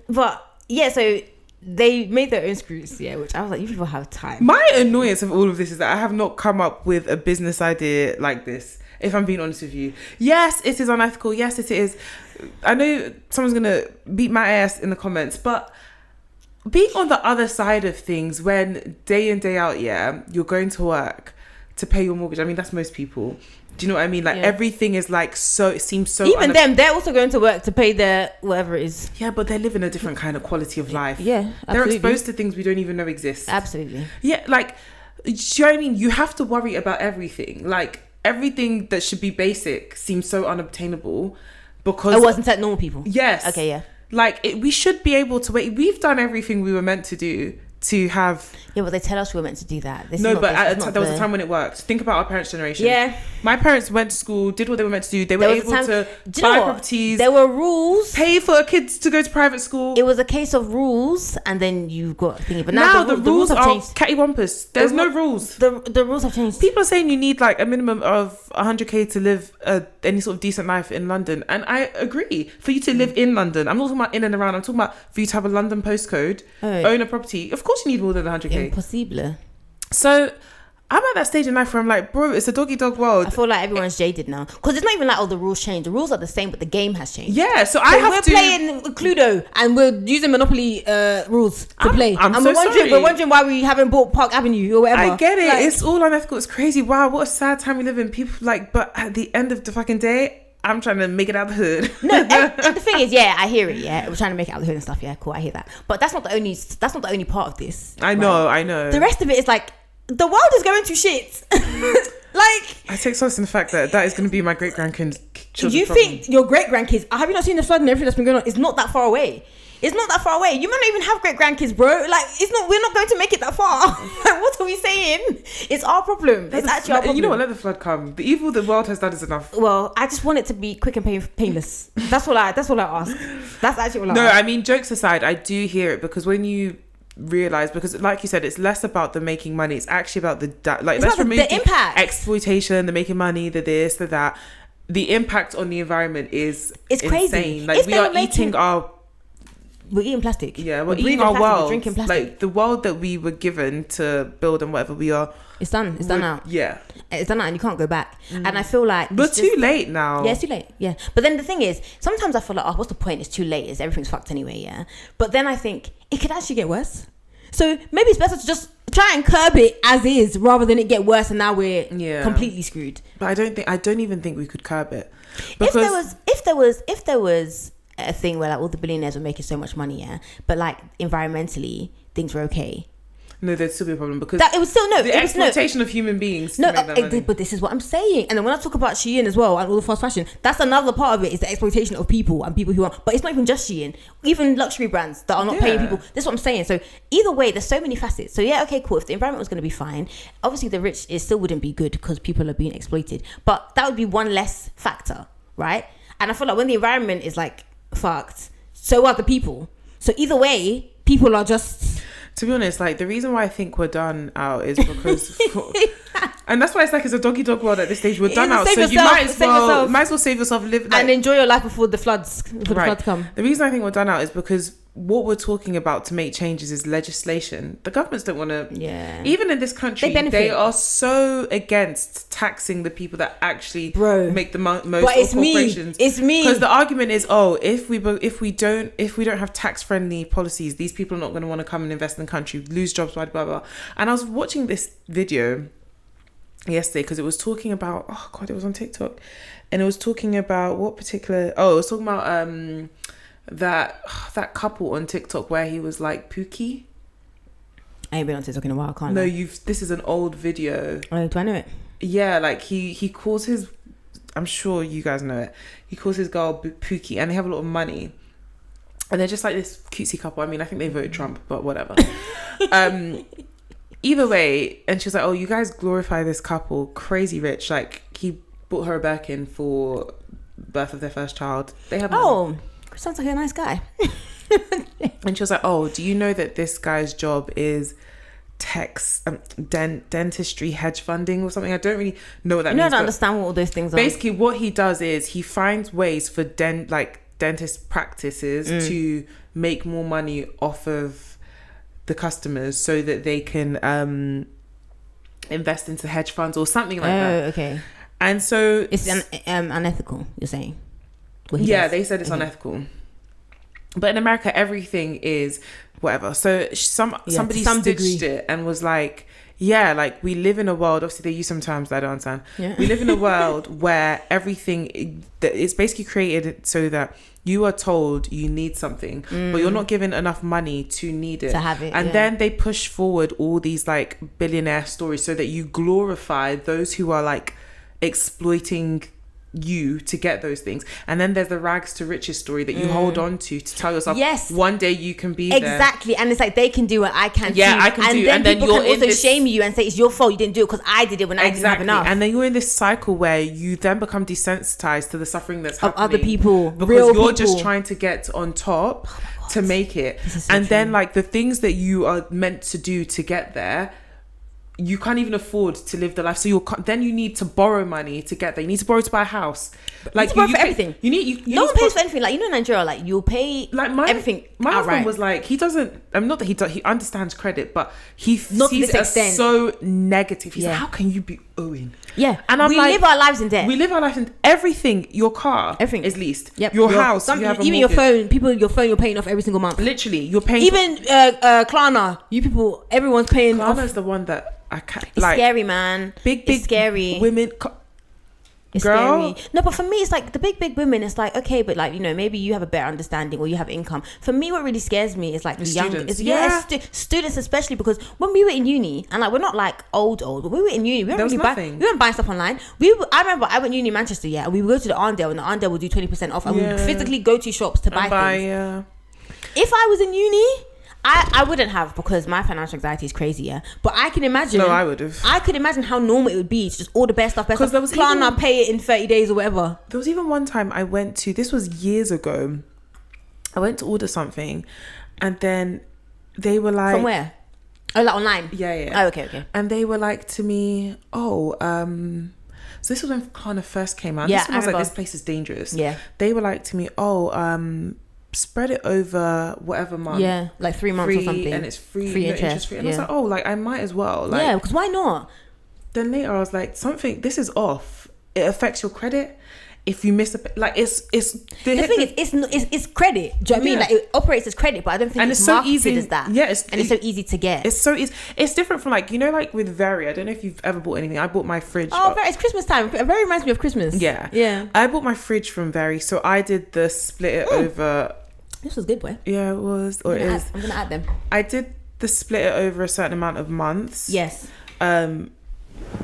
Speaker 1: But yeah, so they made their own screws, yeah, which I was like, you people have time.
Speaker 2: My annoyance of all of this is that I have not come up with a business idea like this, if I'm being honest with you. Yes, it is unethical. Yes, it is. I know someone's going to beat my ass in the comments, but being on the other side of things when day in, day out, yeah, you're going to work to pay your mortgage. I mean, that's most people. Do you know what I mean? Like, everything is like so, it seems so...
Speaker 1: Even them, they're also going to work to pay their whatever it is.
Speaker 2: Yeah, but they're living a different kind of quality of life.
Speaker 1: Yeah, absolutely.
Speaker 2: They're exposed to things we don't even know exist.
Speaker 1: Absolutely.
Speaker 2: Yeah, like, do you know what I mean? You have to worry about everything. Like, everything that should be basic seems so unobtainable because...
Speaker 1: It wasn't at normal people.
Speaker 2: Yes.
Speaker 1: Okay, yeah.
Speaker 2: Like, we should be able to wait. We've done everything we were meant to do to have...
Speaker 1: Yeah, but they tell us we were meant to do that.
Speaker 2: There was a time when it worked. Think about our parents' generation.
Speaker 1: Yeah.
Speaker 2: My parents went to school, did what they were meant to do. They were able to buy properties.
Speaker 1: There were rules.
Speaker 2: Pay for kids to go to private school.
Speaker 1: It was a case of rules, and then you got thinking. But
Speaker 2: now
Speaker 1: the
Speaker 2: rules
Speaker 1: have
Speaker 2: are
Speaker 1: changed.
Speaker 2: cattywampus. There's no rules.
Speaker 1: The rules have changed.
Speaker 2: People are saying you need like a minimum of 100k to live any sort of decent life in London, and I agree. For you to live in London, I'm not talking about in and around. I'm talking about for you to have a London postcode, own a property. Of course, you need more than 100k.
Speaker 1: Impossible.
Speaker 2: So I'm at that stage in life where I'm like, bro, it's a doggy dog world.
Speaker 1: I feel like everyone's jaded now because it's not even like, oh, the rules changed. The rules are the same, but the game has changed.
Speaker 2: Yeah, so we're
Speaker 1: playing Cluedo and we're using Monopoly rules to play.
Speaker 2: We're
Speaker 1: wondering why we haven't bought Park Avenue or whatever.
Speaker 2: I get it. Like, it's all unethical. It's crazy. Wow, what a sad time we live in. People like, but at the end of the fucking day, I'm trying to make it out of the hood.
Speaker 1: No, and the thing is, yeah, I hear it. Yeah, we're trying to make it out of the hood and stuff. Yeah, cool, I hear that. But that's not the only part of this.
Speaker 2: I know.
Speaker 1: The rest of it is like the world is going to shit. Like,
Speaker 2: I take solace in the fact that is going to be my great grandkids.
Speaker 1: You think your great grandkids? Have you not seen the flood and everything that's been going on? It's not that far away. It's not that far away. You might not even have great grandkids, bro. Like, we're not going to make it that far. Like, what are we saying? It's our problem. It's actually our problem.
Speaker 2: You know what? Let the flood come. The evil the world has done is enough.
Speaker 1: Well, I just want it to be quick and painless. That's all I ask. That's actually all I ask.
Speaker 2: No, I mean, jokes aside, I do hear it because when you realize, because like you said, it's less about the making money. It's actually about let's remove the impact, exploitation, the making money, the this, the that. The impact on the environment is
Speaker 1: crazy.
Speaker 2: Like,
Speaker 1: we're eating plastic.
Speaker 2: Yeah, we're eating our world.
Speaker 1: We're drinking plastic.
Speaker 2: Like, the world that we were given to build and whatever we are.
Speaker 1: It's done. It's done now.
Speaker 2: Yeah.
Speaker 1: It's done now and you can't go back. And I feel like...
Speaker 2: We're too late now.
Speaker 1: Yeah, it's too late. Yeah. But then the thing is, sometimes I feel like, oh, what's the point? It's too late. Everything's fucked anyway, yeah? But then I think it could actually get worse. So maybe it's better to just try and curb it as is rather than it get worse and now we're completely screwed.
Speaker 2: But I don't even think we could curb it.
Speaker 1: Because if there was a thing where like all the billionaires were making so much money, yeah, but like environmentally things were okay.
Speaker 2: No, there'd still be a problem because
Speaker 1: that it was still
Speaker 2: the exploitation of human beings.
Speaker 1: No, but this is what I'm saying. And then when I talk about Shein as well and all the fast fashion, that's another part of it is the exploitation of people and people who are. But it's not even just Shein, even luxury brands that are not paying people. This is what I'm saying. So either way, there's so many facets. So yeah, okay, cool. If the environment was going to be fine, obviously the rich it still wouldn't be good because people are being exploited. But that would be one less factor, right? And I feel like when the environment is like fucked, so are the people. So either way, people are just...
Speaker 2: To be honest, like, the reason why I think we're done out is because... and that's why it's like it's a doggy dog world at this stage. We're done out. So you might as well save yourself, live... Like,
Speaker 1: and enjoy your life before the floods come.
Speaker 2: The reason I think we're done out is because what we're talking about to make changes is legislation. The governments don't want to.
Speaker 1: Yeah.
Speaker 2: Even in this country,
Speaker 1: They benefit.
Speaker 2: they are so against taxing the people that actually make the most
Speaker 1: But it's
Speaker 2: of corporations.
Speaker 1: It's me.
Speaker 2: Because the argument is, if we don't have tax friendly policies, these people are not going to want to come and invest in the country, lose jobs, blah blah blah. And I was watching this video yesterday because it was talking about, oh god, it was on TikTok, and it was talking about it was talking about that couple on TikTok where he was like Pookie.
Speaker 1: I ain't been on TikTok in a while, can't
Speaker 2: No,
Speaker 1: I?
Speaker 2: this is an old video.
Speaker 1: Oh, do I know it?
Speaker 2: Yeah, like he calls his, I'm sure you guys know it, he calls his girl Pookie, and they have a lot of money, and they're just like this cutesy couple. I mean, I think they voted Trump, but whatever. Either way, and she was like, oh, you guys glorify this couple, crazy rich, like he bought her a Birkin for birth of their first child. They have money.
Speaker 1: Oh, sounds like a nice guy.
Speaker 2: And she was like, oh, do you know that this guy's job is dentistry hedge funding or something? I don't really know what that means.
Speaker 1: I don't understand what all those things are.
Speaker 2: Basically, what he does is he finds ways for dentist practices to make more money off of the customers so that they can invest into hedge funds or something like that.
Speaker 1: Oh, okay.
Speaker 2: And so
Speaker 1: It's unethical, you're saying? What he
Speaker 2: yeah,
Speaker 1: does.
Speaker 2: they said it's unethical. But in America, everything is whatever. So somebody stitched it and was like, yeah, like we live in a world, obviously they use some terms that I don't understand.
Speaker 1: Yeah.
Speaker 2: We live in a world where everything, it's basically created so that you are told you need something, but you're not given enough money to need it.
Speaker 1: To have it,
Speaker 2: and
Speaker 1: yeah.
Speaker 2: then they push forward all these like billionaire stories so that you glorify those who are like exploiting you to get those things. And then there's the rags to riches story that you hold on to tell yourself,
Speaker 1: yes,
Speaker 2: one day you can be
Speaker 1: exactly
Speaker 2: there.
Speaker 1: And it's like they can do it, I can
Speaker 2: yeah
Speaker 1: too.
Speaker 2: I can
Speaker 1: and
Speaker 2: do
Speaker 1: then
Speaker 2: and then
Speaker 1: people
Speaker 2: you're
Speaker 1: can
Speaker 2: in
Speaker 1: also
Speaker 2: this,
Speaker 1: shame you and say it's your fault, you didn't do it because I did it when I didn't have enough.
Speaker 2: And then you're in this cycle where you then become desensitized to the suffering that's
Speaker 1: of
Speaker 2: happening
Speaker 1: other people,
Speaker 2: because
Speaker 1: real
Speaker 2: you're
Speaker 1: people.
Speaker 2: just trying to get on top to make it.
Speaker 1: So
Speaker 2: and then
Speaker 1: true.
Speaker 2: like the things that you are meant to do to get there, you can't even afford to live the life. So then you need to borrow money to get there. You need to borrow to buy a house. Like
Speaker 1: you borrow for everything.
Speaker 2: You need
Speaker 1: no one pays for anything. Like, you know, in Nigeria, like you'll pay
Speaker 2: like
Speaker 1: everything.
Speaker 2: My
Speaker 1: outright.
Speaker 2: husband was like, he doesn't. I'm not that he understands credit, but he
Speaker 1: Not to
Speaker 2: sees
Speaker 1: this
Speaker 2: it as
Speaker 1: extent.
Speaker 2: so negative. He's
Speaker 1: Yeah.
Speaker 2: like, how can you be owing?
Speaker 1: Yeah,
Speaker 2: and I'm
Speaker 1: we
Speaker 2: like,
Speaker 1: live our lives in debt.
Speaker 2: We live our life in everything. Your car,
Speaker 1: Everything
Speaker 2: is leased.
Speaker 1: Yep.
Speaker 2: Your house, you have a
Speaker 1: even your
Speaker 2: mortgage.
Speaker 1: phone. Your phone, you're paying off every single month.
Speaker 2: Literally, you're paying.
Speaker 1: Even Klarna, you people, everyone's paying off.
Speaker 2: Klarna's the one that I can't.
Speaker 1: It's
Speaker 2: like
Speaker 1: scary, man.
Speaker 2: big
Speaker 1: It's scary.
Speaker 2: women.
Speaker 1: It's
Speaker 2: Girl.
Speaker 1: scary. No, but for me, it's like the big women. It's like, okay, but like, you know, maybe you have a better understanding or you have income. For me, what really scares me is like the young,
Speaker 2: students.
Speaker 1: students especially, because when we were in uni, and like we're not like old, but when we were in uni, we weren't
Speaker 2: nothing.
Speaker 1: we weren't buying stuff online. I remember I went uni in Manchester, yeah, and we would go to the Arndale, and the Arndale would do 20% off, and we would physically go to shops to buy things. If I was in uni, I wouldn't have, because my financial anxiety is crazy, yeah. But I can imagine.
Speaker 2: No, I would have.
Speaker 1: I could imagine how normal it would be to just order best stuff.
Speaker 2: Because there was
Speaker 1: Klarna, pay it in 30 days or whatever.
Speaker 2: There was even one time I went to. This was years ago. I went to order something, and then they were like,
Speaker 1: from where? Oh, like online.
Speaker 2: Yeah.
Speaker 1: Oh, okay.
Speaker 2: And they were like to me, so this was when Klarna first came out.
Speaker 1: Yeah,
Speaker 2: This one
Speaker 1: I
Speaker 2: was like,
Speaker 1: remember.
Speaker 2: this place is dangerous.
Speaker 1: Yeah.
Speaker 2: They were like to me, spread it over whatever month.
Speaker 1: Yeah, like 3 months or something.
Speaker 2: And it's free
Speaker 1: Free
Speaker 2: no
Speaker 1: interest.
Speaker 2: free. And I was like, like I might as well. Like,
Speaker 1: yeah, because why not?
Speaker 2: Then later I was like, this is off. It affects your credit. If you miss it's
Speaker 1: The thing is, it's credit. Do you know what I mean?
Speaker 2: Yeah.
Speaker 1: Like, it operates as credit, but I don't think
Speaker 2: And
Speaker 1: it's
Speaker 2: it's so
Speaker 1: marketed
Speaker 2: easy.
Speaker 1: as that.
Speaker 2: Yeah,
Speaker 1: it's so easy to get.
Speaker 2: It's so easy. It's different from like, you know, like with Very. I don't know if you've ever bought anything. I bought my fridge.
Speaker 1: Oh, it's Christmas time. It very reminds me of Christmas.
Speaker 2: Yeah. I bought my fridge from Very, so I did the split it over.
Speaker 1: This was good, boy.
Speaker 2: Yeah, it was, or it is.
Speaker 1: I'm gonna add them.
Speaker 2: I did the split it over a certain amount of months.
Speaker 1: Yes.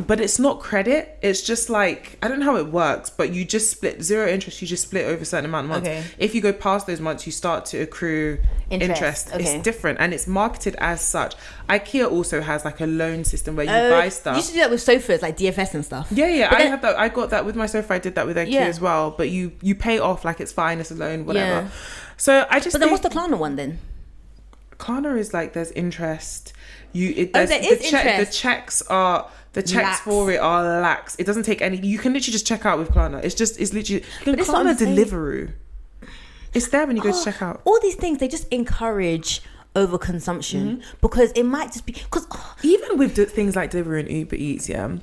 Speaker 2: But it's not credit. It's just like, I don't know how it works, but you just split zero interest. You just split over a certain amount of months.
Speaker 1: Okay.
Speaker 2: If you go past those months, you start to accrue interest.
Speaker 1: Okay.
Speaker 2: It's different and it's marketed as such. IKEA also has like a loan system where you buy stuff.
Speaker 1: You used to do that with sofas, like DFS and stuff.
Speaker 2: Yeah.
Speaker 1: But
Speaker 2: I have that. I got that with my sofa. I did that with IKEA as well. But you pay off like it's fine. It's a loan, whatever.
Speaker 1: Yeah.
Speaker 2: So I just.
Speaker 1: But then what's the Klarna one then?
Speaker 2: Klarna is like, there's interest.
Speaker 1: There is interest.
Speaker 2: The checks
Speaker 1: Lax.
Speaker 2: for it are lax. It doesn't take any. You can literally just check out with Klarna. It's literally
Speaker 1: But this is what
Speaker 2: Klarna
Speaker 1: I'm saying.
Speaker 2: Deliveroo. It's there when you go to check out.
Speaker 1: All these things, they just encourage overconsumption because it might just be because
Speaker 2: even with things like delivery and Uber Eats, yeah.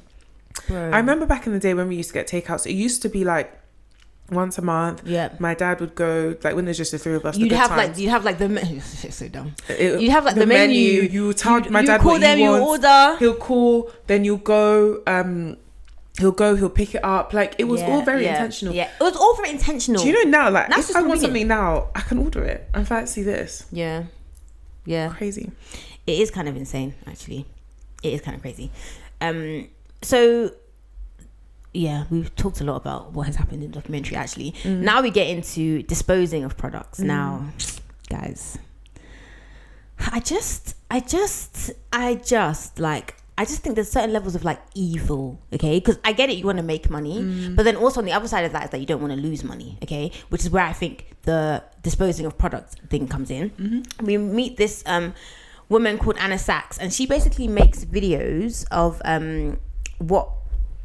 Speaker 2: Bro. I remember back in the day when we used to get takeouts, it used to be like once a month. Yeah. My dad would go, like when there's just the three of us.
Speaker 1: You'd have like the menu. It's so dumb. You'd have like the menu.
Speaker 2: You tell my dad
Speaker 1: call
Speaker 2: what
Speaker 1: them,
Speaker 2: you want.
Speaker 1: you order.
Speaker 2: He'll call, then you'll go. He'll pick it up. Like it was all very intentional.
Speaker 1: Yeah, it was all very intentional.
Speaker 2: Do you know now? Like if I want something now, I can order it. I fancy this.
Speaker 1: Yeah. Yeah.
Speaker 2: Crazy.
Speaker 1: It is kind of insane, actually. It is kind of crazy. So yeah, we've talked a lot about what has happened in the documentary, actually. Now we get into disposing of products. Now, guys, I just think there's certain levels of like evil, okay? Because I get it, you want to make money, but then also on the other side of that is that you don't want to lose money, okay? Which is where I think the disposing of products thing comes in. We meet this woman called Anna Sachs, and she basically makes videos of what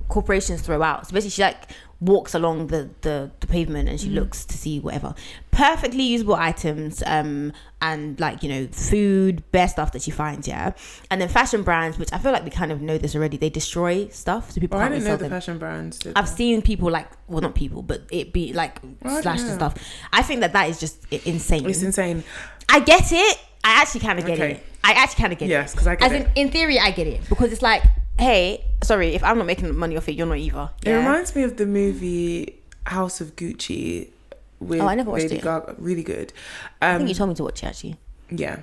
Speaker 1: corporations throw out. So basically she like walks along the pavement and she looks to see whatever perfectly usable items and like, you know, food, bare stuff that she finds, yeah. And then fashion brands, which I feel like we kind of know this already, they destroy stuff so people can't
Speaker 2: I didn't know
Speaker 1: sell
Speaker 2: the
Speaker 1: them.
Speaker 2: fashion brands did
Speaker 1: I've
Speaker 2: that.
Speaker 1: seen people like, well, not people, but it be like slashed and stuff. I think that is just insane.
Speaker 2: It's insane.
Speaker 1: I get it. I actually kind of get it. I actually kind of get it.
Speaker 2: Yes, because I get it.
Speaker 1: In theory, I get it, because it's like, hey, sorry, if I'm not making money off it, you're not either.
Speaker 2: It reminds me of the movie House of Gucci with
Speaker 1: I never watched
Speaker 2: Lady
Speaker 1: it.
Speaker 2: Gaga. Really good.
Speaker 1: I think you told me to watch it, actually.
Speaker 2: Yeah.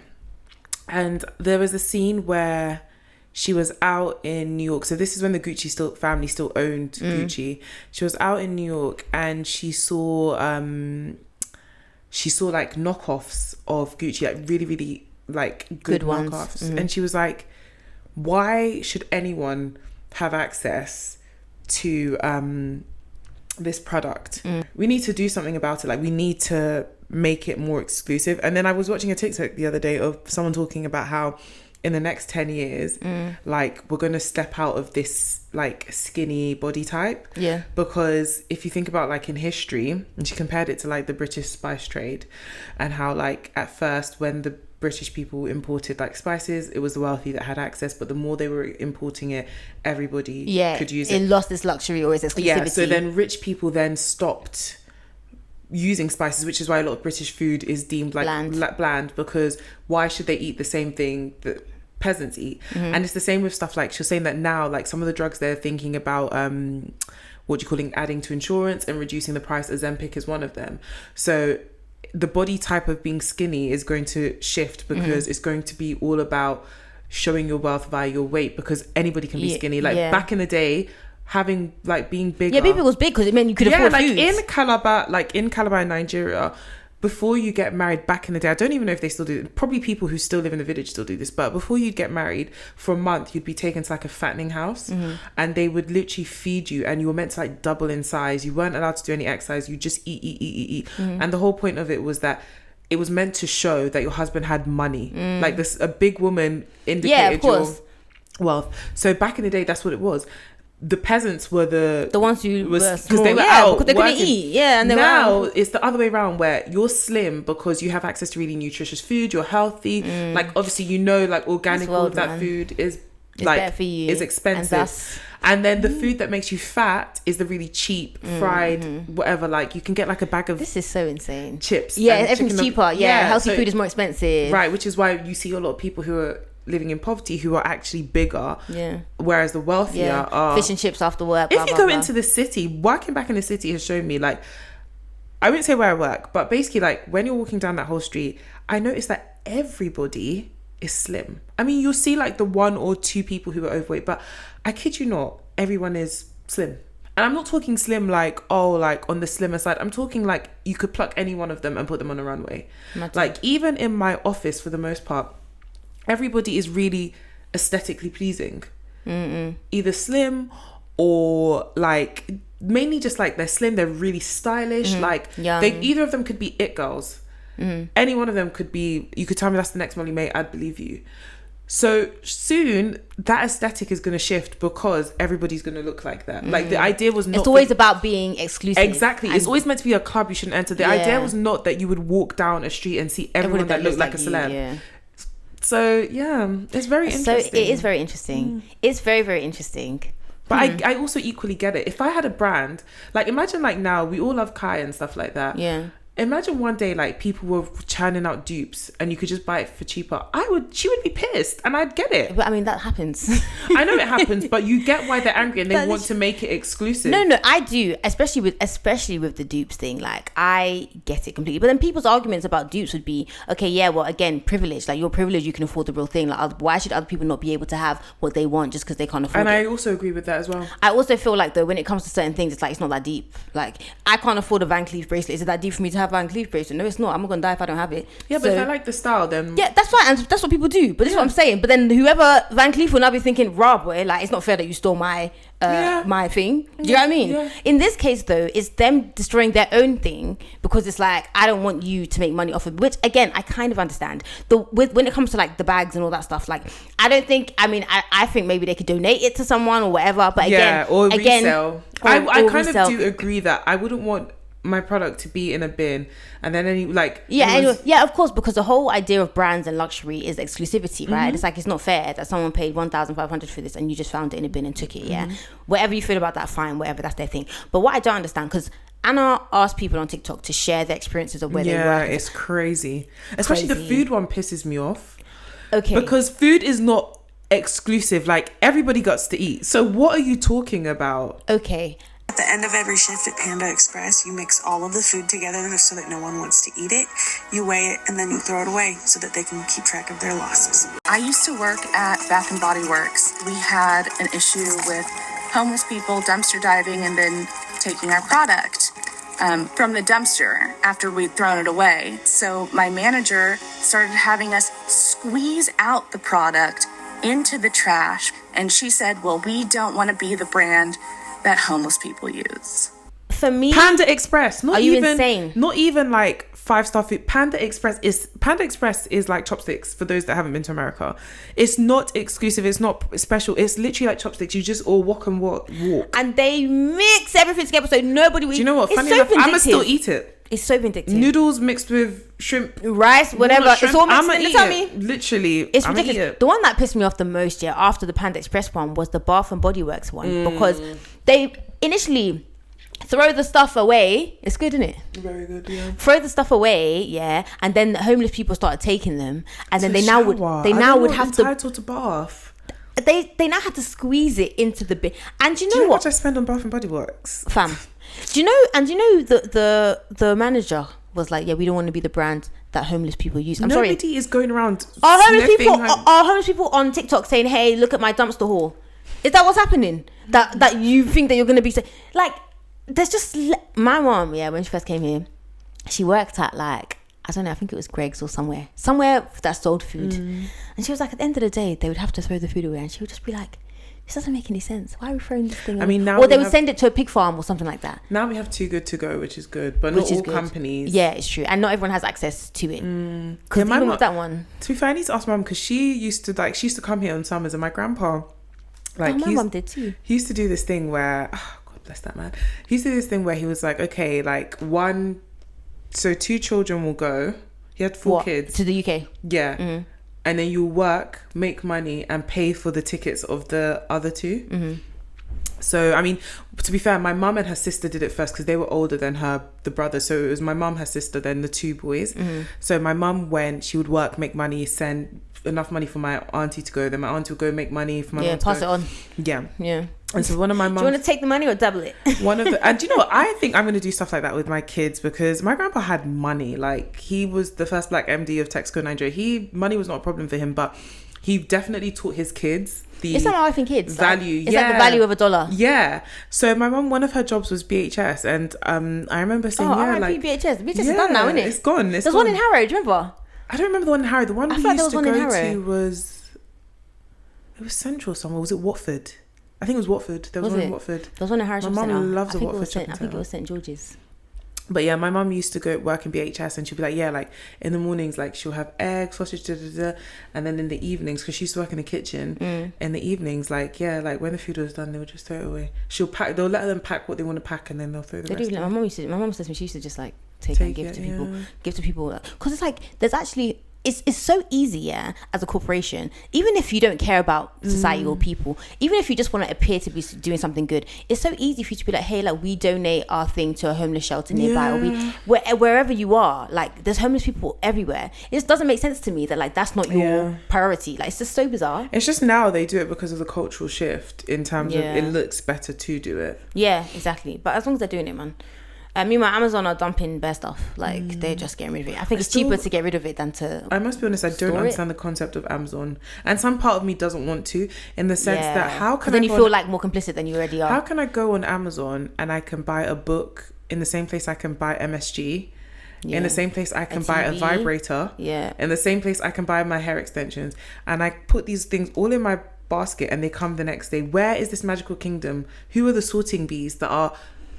Speaker 2: And there was a scene where she was out in New York. So this is when the Gucci family still owned Gucci. She was out in New York and she saw like knockoffs of Gucci, like really, really like good knockoffs. And she was like, why should anyone have access to this product? We need to do something about it. Like we need to make it more exclusive. And then I was watching a TikTok the other day of someone talking about how in the next 10 years like we're going to step out of this like skinny body type, because if you think about like in history, and she compared it to like the British spice trade, and how like at first when the British people imported like spices, it was the wealthy that had access, but the more they were importing it, everybody could use it.
Speaker 1: It lost its luxury or its exclusivity.
Speaker 2: Yeah, so then rich people then stopped using spices, which is why a lot of British food is deemed like bland, because why should they eat the same thing that peasants eat? And it's the same with stuff like, she was saying that now like some of the drugs they're thinking about adding to insurance and reducing the price. Ozempic is one of them. So the body type of being skinny is going to shift, because it's going to be all about showing your wealth via your weight, because anybody can be skinny. Like back in the day, having like being bigger.
Speaker 1: Yeah, baby was big because it meant you could afford
Speaker 2: like
Speaker 1: foods.
Speaker 2: in Calabar in Nigeria, before you get married back in the day, I don't even know if they still do it. Probably people who still live in the village still do this, but before you'd get married, for a month you'd be taken to like a fattening house, and they would literally feed you, and you were meant to like double in size. You weren't allowed to do any exercise. You just eat. And the whole point of it was that it was meant to show that your husband had money. Like this, a big woman indicated your wealth. So back in the day, that's what it was. The peasants were the
Speaker 1: ones who were small,
Speaker 2: because they were out
Speaker 1: because they couldn't eat. And they
Speaker 2: now it's the other way around, where you're slim because you have access to really nutritious food. You're healthy. Like obviously, you know, like organic all of that food is like
Speaker 1: better for you,
Speaker 2: is expensive. And then the food that makes you fat is the really cheap fried whatever. Like you can get like a bag of,
Speaker 1: this is so insane,
Speaker 2: chips.
Speaker 1: Yeah, everything's cheaper. Healthy food is more expensive.
Speaker 2: Right, which is why you see a lot of people who are living in poverty who are actually bigger, whereas the wealthier are
Speaker 1: fish and chips after work.
Speaker 2: If you go into the city, working back in the city has shown me, like, I wouldn't say where I work, but basically like when you're walking down that whole street, I noticed that everybody is slim. I mean, you'll see like the one or two people who are overweight, but I kid you not, everyone is slim. And I'm not talking slim like, oh, like on the slimmer side. I'm talking like you could pluck any one of them and put them on a runway. Like even in my office, for the most part, everybody is really aesthetically pleasing. Either slim or like mainly just like they're slim, they're really stylish, like either of them could be it girls. Any one of them could be, you could tell me that's the next Molly May, I'd believe you. So soon that aesthetic is going to shift because everybody's going to look like that. Like the idea was not...
Speaker 1: It's always about being exclusive.
Speaker 2: Exactly. It's always meant to be a club you shouldn't enter. The idea was not that you would walk down a street and see everyone that looked like a celeb.
Speaker 1: Yeah.
Speaker 2: So yeah, it's very interesting.
Speaker 1: So it is very interesting. It's very, very interesting.
Speaker 2: But I also equally get it. If I had a brand, like imagine like now we all love Kai and stuff like that.
Speaker 1: Yeah.
Speaker 2: Imagine one day like people were churning out dupes and you could just buy it for cheaper. She would be pissed and I'd get it.
Speaker 1: But I mean, that happens.
Speaker 2: I know it happens, but you get why they're angry and they want to make it exclusive.
Speaker 1: No, I do, especially with the dupes thing. Like, I get it completely. But then people's arguments about dupes would be, okay, yeah, well, again, privilege. Like, you're privileged, you can afford the real thing. Like, why should other people not be able to have what they want just because they can't afford it?
Speaker 2: And I also agree with that as well.
Speaker 1: I also feel like, though, when it comes to certain things, it's like, it's not that deep. Like, I can't afford a Van Cleef bracelet. Is it that deep for me to have a Van Cleef bracelet? No, it's not. I'm not going to die if I don't have it.
Speaker 2: Yeah, but if I like the style, then...
Speaker 1: Yeah, that's fine. And that's what people do. But this is what I'm saying. But then whoever Van Cleef will now be thinking, rah, boy, like, it's not fair that you stole my my thing. Do you know what I mean?
Speaker 2: Yeah.
Speaker 1: In this case, though, it's them destroying their own thing because it's like, I don't want you to make money off of it, which, again, I kind of understand. When it comes to, like, the bags and all that stuff, like, I don't think... I mean, I think maybe they could donate it to someone or whatever. But again...
Speaker 2: or resell. I kind
Speaker 1: resell.
Speaker 2: of do agree that I wouldn't want my product to be in a bin and then
Speaker 1: of course, because the whole idea of brands and luxury is exclusivity, right? It's like, it's not fair that someone paid 1,500 for this and you just found it in a bin and took it. Whatever you feel about that, fine, whatever, that's their thing. But what I don't understand, because Anna asked people on TikTok to share their experiences of where they work.
Speaker 2: Yeah, it's crazy. Especially the food one pisses me off.
Speaker 1: Okay,
Speaker 2: because food is not exclusive. Like, everybody gets to eat, so what are you talking about?
Speaker 1: Okay.
Speaker 4: At the end of every shift at Panda Express, you mix all of the food together so that no one wants to eat it. You weigh it and then you throw it away so that they can keep track of their losses.
Speaker 5: I used to work at Bath & Body Works. We had an issue with homeless people dumpster diving and then taking our product from the dumpster after we'd thrown it away. So my manager started having us squeeze out the product into the trash. And she said, well, we don't want to be the brand that homeless people use.
Speaker 1: For me,
Speaker 2: Panda Express,
Speaker 1: are you insane?
Speaker 2: Not even like 5-star food. Panda Express is like chopsticks for those that haven't been to America. It's not exclusive, it's not special, it's literally like chopsticks. You just all walk
Speaker 1: and they mix everything together so nobody will.
Speaker 2: Do you know what? Funny enough, I'ma still eat it.
Speaker 1: It's so vindictive.
Speaker 2: Noodles mixed with shrimp,
Speaker 1: rice, whatever.
Speaker 2: Shrimp,
Speaker 1: it's all mixed.
Speaker 2: I'ma
Speaker 1: Tell
Speaker 2: eat it.
Speaker 1: me,
Speaker 2: literally,
Speaker 1: it's
Speaker 2: I'ma
Speaker 1: ridiculous.
Speaker 2: eat it.
Speaker 1: The one that pissed me off the most, after the Panda Express one, was the Bath and Body Works one, because they initially throw the stuff away. It's good, isn't it?
Speaker 2: Very good, yeah.
Speaker 1: Throw the stuff away, and then the homeless people started taking them, and then they now would have to
Speaker 2: entitled to bath.
Speaker 1: They now had to squeeze it into the bin. And do you know
Speaker 2: what?
Speaker 1: what
Speaker 2: I spend on Bath and Body Works,
Speaker 1: fam? Do you know? And you know the manager was like, yeah, we don't want to be the brand that homeless people use.
Speaker 2: Nobody is going around.
Speaker 1: Are homeless people on TikTok saying, hey, look at my dumpster haul? Is that what's happening? That you think that you're going to be like? There's just my mom. When she first came here, she worked at like, I don't know, I think it was Greg's or somewhere that sold food. And she was like, at the end of the day, they would have to throw the food away, and she would just be like, this doesn't make any sense. Why are we throwing this thing away?
Speaker 2: I mean, now
Speaker 1: or they would send it to a pig farm or something like that.
Speaker 2: Now we have Too Good To Go, which is good, but not all companies.
Speaker 1: Yeah, it's true, and not everyone has access to it. Because even with that one,
Speaker 2: to be fair, I need to ask mum, because she used to come here on summers, and my grandpa, like,
Speaker 1: my mum did too.
Speaker 2: He used to do this thing where, God bless that man. He used to do this thing where he was like, okay, like two children will go. He had 4 kids
Speaker 1: to the UK.
Speaker 2: Yeah. And then you work, make money, and pay for the tickets of the other 2. So, I mean, to be fair, my mum and her sister did it first because they were older than the brother. So it was my mum, her sister, then the 2 boys. So my mum went, she would work, make money, send enough money for my auntie to go. Then my auntie would go make money for my mum to
Speaker 1: pass
Speaker 2: go.
Speaker 1: it on.
Speaker 2: Yeah. And so one of my mums...
Speaker 1: Do you want to take the money or double it?
Speaker 2: And do you know what? I think I'm going to do stuff like that with my kids, because my grandpa had money. Like, he was the first black MD of Texaco, Nigeria. Money was not a problem for him, but he definitely taught his kids
Speaker 1: it's not how I think kids
Speaker 2: value.
Speaker 1: It's like the value of a dollar.
Speaker 2: Yeah. So my mum, one of her jobs was BHS, and I remember saying,
Speaker 1: BHS is done now, isn't it?
Speaker 2: It's gone.
Speaker 1: There's one in Harrow. Do you remember?
Speaker 2: I don't remember the one in Harrow. The one we used to go to was Central somewhere. Was it Watford? I think it was Watford. There was one in Watford.
Speaker 1: There was one in Harrow.
Speaker 2: My mum loves a Watford shopping
Speaker 1: I think it was St George's.
Speaker 2: But yeah, my mum used to go work in BHS, and she'll be like, yeah, like in the mornings, like she'll have egg, sausage, and then in the evenings, because she used to work in the kitchen, in the evenings, like, yeah, like when the food was done, they'll just throw it away. They'll let them pack what they want to pack, and then they'll throw the rest away.
Speaker 1: My mum says to me, she used to just like take and give to people, because it's like there's actually it's so easy, yeah, as a corporation, even if you don't care about society or people, even if you just want to appear to be doing something good, it's so easy for you to be like, hey, like we donate our thing to a homeless shelter nearby, or wherever you are, like there's homeless people everywhere. It just doesn't make sense to me that like that's not your priority. Like it's just so bizarre.
Speaker 2: It's just now they do it because of the cultural shift in terms of it looks better to do it.
Speaker 1: Yeah, exactly. But as long as they're doing it, man. Meanwhile, Amazon are dumping bare stuff. Like they're just getting rid of it. I think it's cheaper to get rid of it than to.
Speaker 2: I must be honest, I don't understand the concept of Amazon, and some part of me doesn't want to, in the sense that how can
Speaker 1: then you feel like more complicit than you already are.
Speaker 2: How can I go on Amazon and I can buy a book in the same place I can buy MSG, in the same place I can buy a vibrator, in the same place I can buy my hair extensions, and I put these things all in my basket and they come the next day? Where is this magical kingdom? Who are the sorting bees that are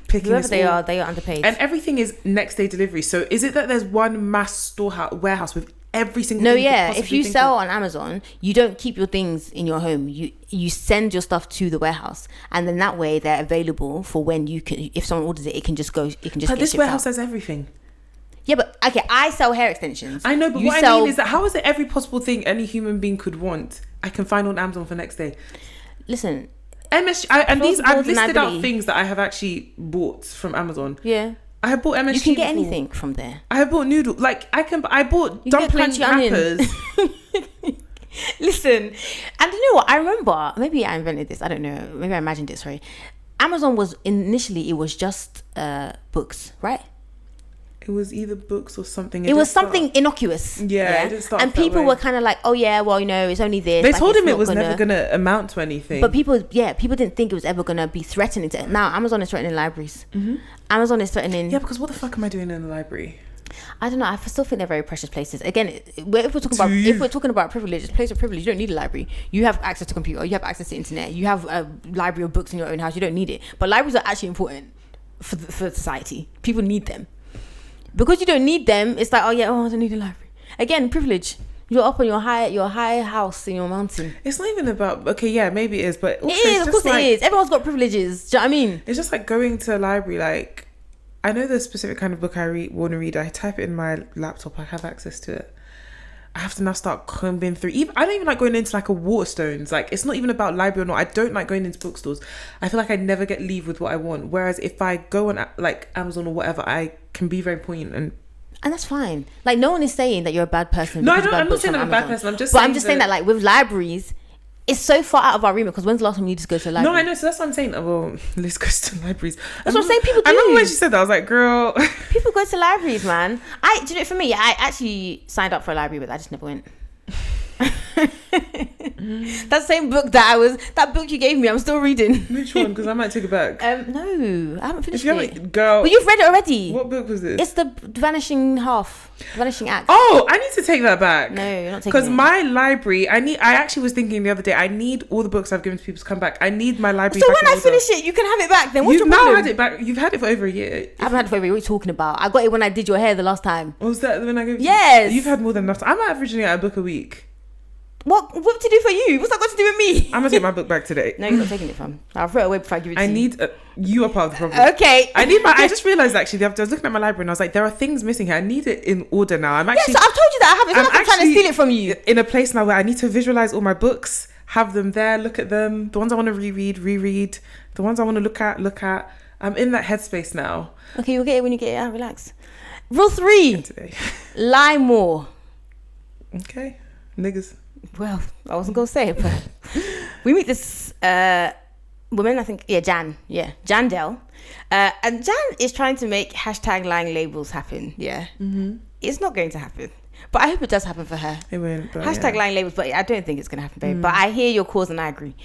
Speaker 2: picking
Speaker 1: whoever they are underpaid,
Speaker 2: and everything is next day delivery? So is it that there's one mass warehouse with every single thing?
Speaker 1: If you sell on Amazon, you don't keep your things in your home. You send your stuff to the warehouse, and then that way they're available for when you can, if someone orders it can just go, it can just
Speaker 2: but this warehouse has everything.
Speaker 1: Yeah, but okay, I sell hair extensions.
Speaker 2: I know, but what I mean is that how is it every possible thing any human being could want I can find on Amazon for next day?
Speaker 1: Listen,
Speaker 2: I've listed out things that I have actually bought from Amazon.
Speaker 1: Yeah,
Speaker 2: I have bought MSG.
Speaker 1: You can get anything from there.
Speaker 2: I have bought noodle. Like I bought dumpling wrappers.
Speaker 1: Listen, and you know what? I remember, maybe I invented this. I don't know. Maybe I imagined it. Sorry. Amazon was initially just books, right?
Speaker 2: It was either books or something.
Speaker 1: It was something innocuous.
Speaker 2: Yeah, it didn't start.
Speaker 1: And people were kind of like, "Oh yeah, well, you know, it's only this."
Speaker 2: They told him it was never gonna amount to anything.
Speaker 1: But people didn't think it was ever gonna be threatening to. Now Amazon is threatening libraries. Amazon is threatening.
Speaker 2: Yeah, because what the fuck am I doing in the library?
Speaker 1: I don't know. I still think they're very precious places. Again, if we're talking about privilege, it's a place of privilege. You don't need a library. You have access to computer. You have access to internet. You have a library of books in your own house. You don't need it. But libraries are actually important for society. People need them. Because you don't need them, it's like, I don't need a library. Again, privilege. You're up on your high house in your mountain.
Speaker 2: It's not even about, maybe it is, but also
Speaker 1: it is. Of course, it is. Everyone's got privileges. Do you know what I mean?
Speaker 2: It's just like going to a library. Like, I know the specific kind of book I want to read. I type it in my laptop. I have access to it. I have to now start combing through. I don't even like going into like a Waterstones. Like, it's not even about library or not. I don't like going into bookstores. I feel like I never get leave with what I want. Whereas if I go on like Amazon or whatever, I can be very poignant and
Speaker 1: that's fine. Like, no one is saying that you're a bad person.
Speaker 2: No, I'm not saying I'm a bad person. I'm just saying
Speaker 1: that like with libraries, it's so far out of our remit, because when's the last time you just go to a library?
Speaker 2: No, I know. So that's what I'm saying. Well, let's go to libraries.
Speaker 1: That's what I'm saying. People do.
Speaker 2: I remember when she said that. I was like, girl.
Speaker 1: People go to libraries, man. Do you know, for me, I actually signed up for a library, but I just never went. That same book that book you gave me, I'm still reading.
Speaker 2: Which one? Because I might take it back.
Speaker 1: No, I haven't finished it.
Speaker 2: Girl,
Speaker 1: but you've read it already.
Speaker 2: What book was this?
Speaker 1: It's the Vanishing Act.
Speaker 2: Oh, I need to take that back.
Speaker 1: No, you're not taking it.
Speaker 2: Because my library, I actually was thinking the other day, I need all the books I've given to people to come back. I need my library
Speaker 1: so
Speaker 2: back.
Speaker 1: So when I finish it, you can have it back. Then what's your
Speaker 2: problem?
Speaker 1: You've
Speaker 2: now had it back. You've had it for over a year.
Speaker 1: I haven't had it for over a year. What are you talking about? I got it when I did your hair the last time.
Speaker 2: Was that when I gave you?
Speaker 1: Yes.
Speaker 2: You've had more than enough time. I'm averaging at a book a week.
Speaker 1: What to do for you? What's that got to do with me?
Speaker 2: I'm gonna take my book back today.
Speaker 1: No, you're not taking it from. I'll throw it away before I give it to you.
Speaker 2: I need you are part of the problem.
Speaker 1: Okay.
Speaker 2: I just realised actually, I was looking at my library and I was like, there are things missing here. I need it in order now. I'm actually.
Speaker 1: Yes, I've told you that I have it. It's not like I'm trying to steal it from you.
Speaker 2: In a place now where I need to visualise all my books, have them there, look at them. The ones I want to reread. The ones I want to look at. I'm in that headspace now.
Speaker 1: Okay, you'll get it when you get it out. Relax. Rule 3. Lie more.
Speaker 2: Okay. Niggas.
Speaker 1: Well, I wasn't going to say it, but we meet this woman, I think, Jan Dell. And Jan is trying to make #lying labels happen. Yeah. Mm-hmm. It's not going to happen. But I hope it does happen for her.
Speaker 2: It won't.
Speaker 1: #lying labels, but I don't think it's going to happen, babe. But I hear your cause and I agree.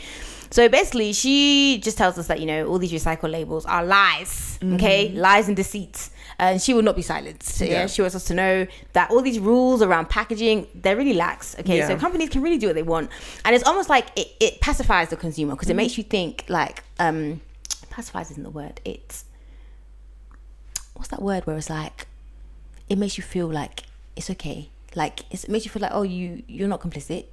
Speaker 1: So basically, she just tells us that, all these recycle labels are lies, okay? Lies and deceit. And she will not be silenced. So, she wants us to know that all these rules around packaging, they're really lax, okay? Yeah. So companies can really do what they want. And it's almost like it pacifies the consumer, because it makes you think like, pacifies isn't the word, it's... what's that word where it's like, it makes you feel like it's okay. Like, it makes you feel like, oh, you're not complicit.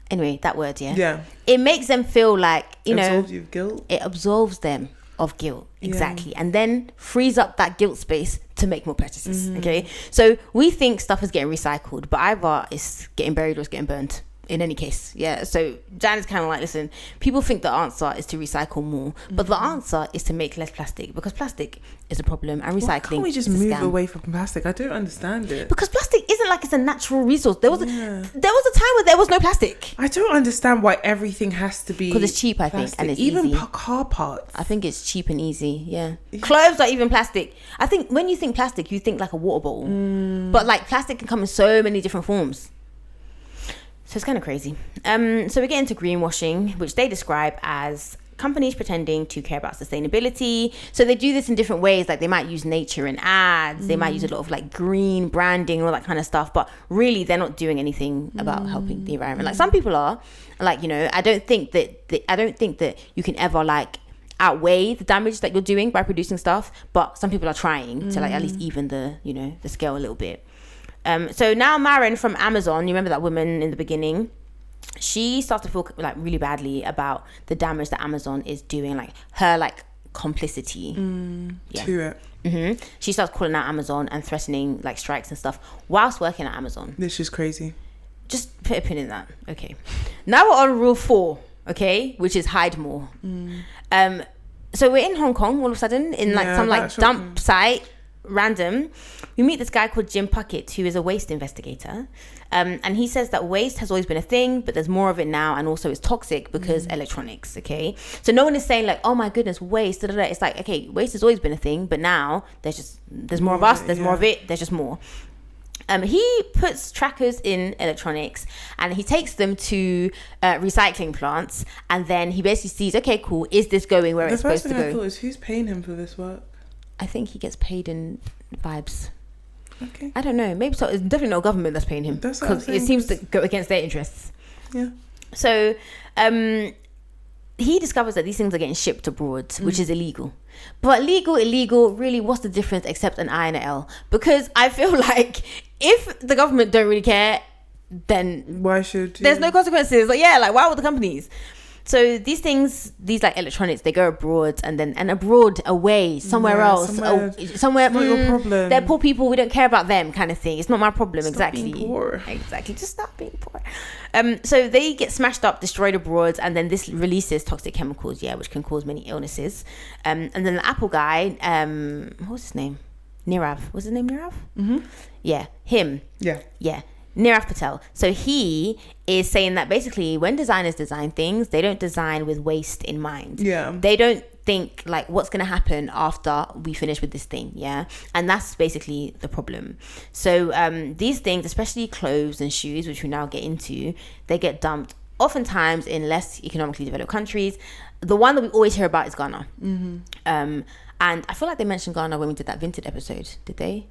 Speaker 1: Anyway, that word, yeah. It makes them feel like,
Speaker 2: absolves you of guilt.
Speaker 1: It absolves them of guilt, exactly, and then frees up that guilt space to make more purchases. Okay, so we think stuff is getting recycled, but either it's getting buried or it's getting burned. In any case, so Jan is kind of like, listen, people think the answer is to recycle more, but the answer is to make less plastic, because plastic is a problem and recycling. Why
Speaker 2: can't we just move away from plastic? I don't understand it.
Speaker 1: Because plastic isn't like it's a natural resource. There was a time where there was no plastic.
Speaker 2: I don't understand why everything has to be,
Speaker 1: because it's cheap, I think, and it's
Speaker 2: even
Speaker 1: easy.
Speaker 2: Car parts.
Speaker 1: I think it's cheap and easy. Clothes are even plastic. I think when you think plastic, you think like a water bottle, but like plastic can come in so many different forms. So it's kind of crazy. So we get into greenwashing, which they describe as companies pretending to care about sustainability. So they do this in different ways. Like they might use nature in ads. They might use a lot of like green branding and all that kind of stuff. But really, they're not doing anything about helping the environment. Like some people are. Like, I don't think that you can ever like outweigh the damage that you're doing by producing stuff. But some people are trying to like at least even the the scale a little bit. So now Maren from Amazon, you remember that woman in the beginning? She starts to feel like really badly about the damage that Amazon is doing, like her like complicity
Speaker 2: to it.
Speaker 1: She starts calling out Amazon and threatening like strikes and stuff whilst working at Amazon.
Speaker 2: This is crazy.
Speaker 1: Just put a pin in that. Okay. Now we're on rule 4, okay, which is hide more. So we're in Hong Kong all of a sudden in like some like dump site. Random, we meet this guy called Jim Puckett, who is a waste investigator, and he says that waste has always been a thing, but there's more of it now, and also it's toxic because electronics. Okay, so no one is saying like, oh my goodness, waste. It's like, okay, waste has always been a thing, but now there's more of us, there's more of it, there's just more. He puts trackers in electronics and he takes them to recycling plants, and then he basically sees, okay, cool, is this going where it's supposed to go?
Speaker 2: The first thing I thought is, who's paying him for this work?
Speaker 1: I think he gets paid in vibes.
Speaker 2: Okay.
Speaker 1: I don't know. Maybe so. It's definitely not government that's paying him, because it seems to go against their interests.
Speaker 2: Yeah.
Speaker 1: So, he discovers that these things are getting shipped abroad, which is illegal. But illegal, really, what's the difference except an I and an L? Because I feel like if the government don't really care, then
Speaker 2: why should
Speaker 1: there's no consequences? Like, why would the companies? So these things, these like electronics, they go abroad and abroad away somewhere else. Somewhere
Speaker 2: not your problem.
Speaker 1: They're poor people. We don't care about them, kind of thing. It's not my problem.
Speaker 2: Stop being poor.
Speaker 1: Exactly. Just stop being poor. So they get smashed up, destroyed abroad, and then this releases toxic chemicals, which can cause many illnesses. And then the Apple guy, what was his name? Nirav. Was his name Nirav?
Speaker 2: Mm-hmm.
Speaker 1: Yeah, him.
Speaker 2: Yeah.
Speaker 1: Nirav Patel. So he is saying that basically when designers design things, they don't design with waste in mind.
Speaker 2: Yeah.
Speaker 1: They don't think like what's going to happen after we finish with this thing. Yeah. And that's basically the problem. So these things, especially clothes and shoes, which we now get into, they get dumped oftentimes in less economically developed countries. The one that we always hear about is Ghana.
Speaker 2: Mm-hmm.
Speaker 1: And I feel like they mentioned Ghana when we did that Vinted episode. Did they?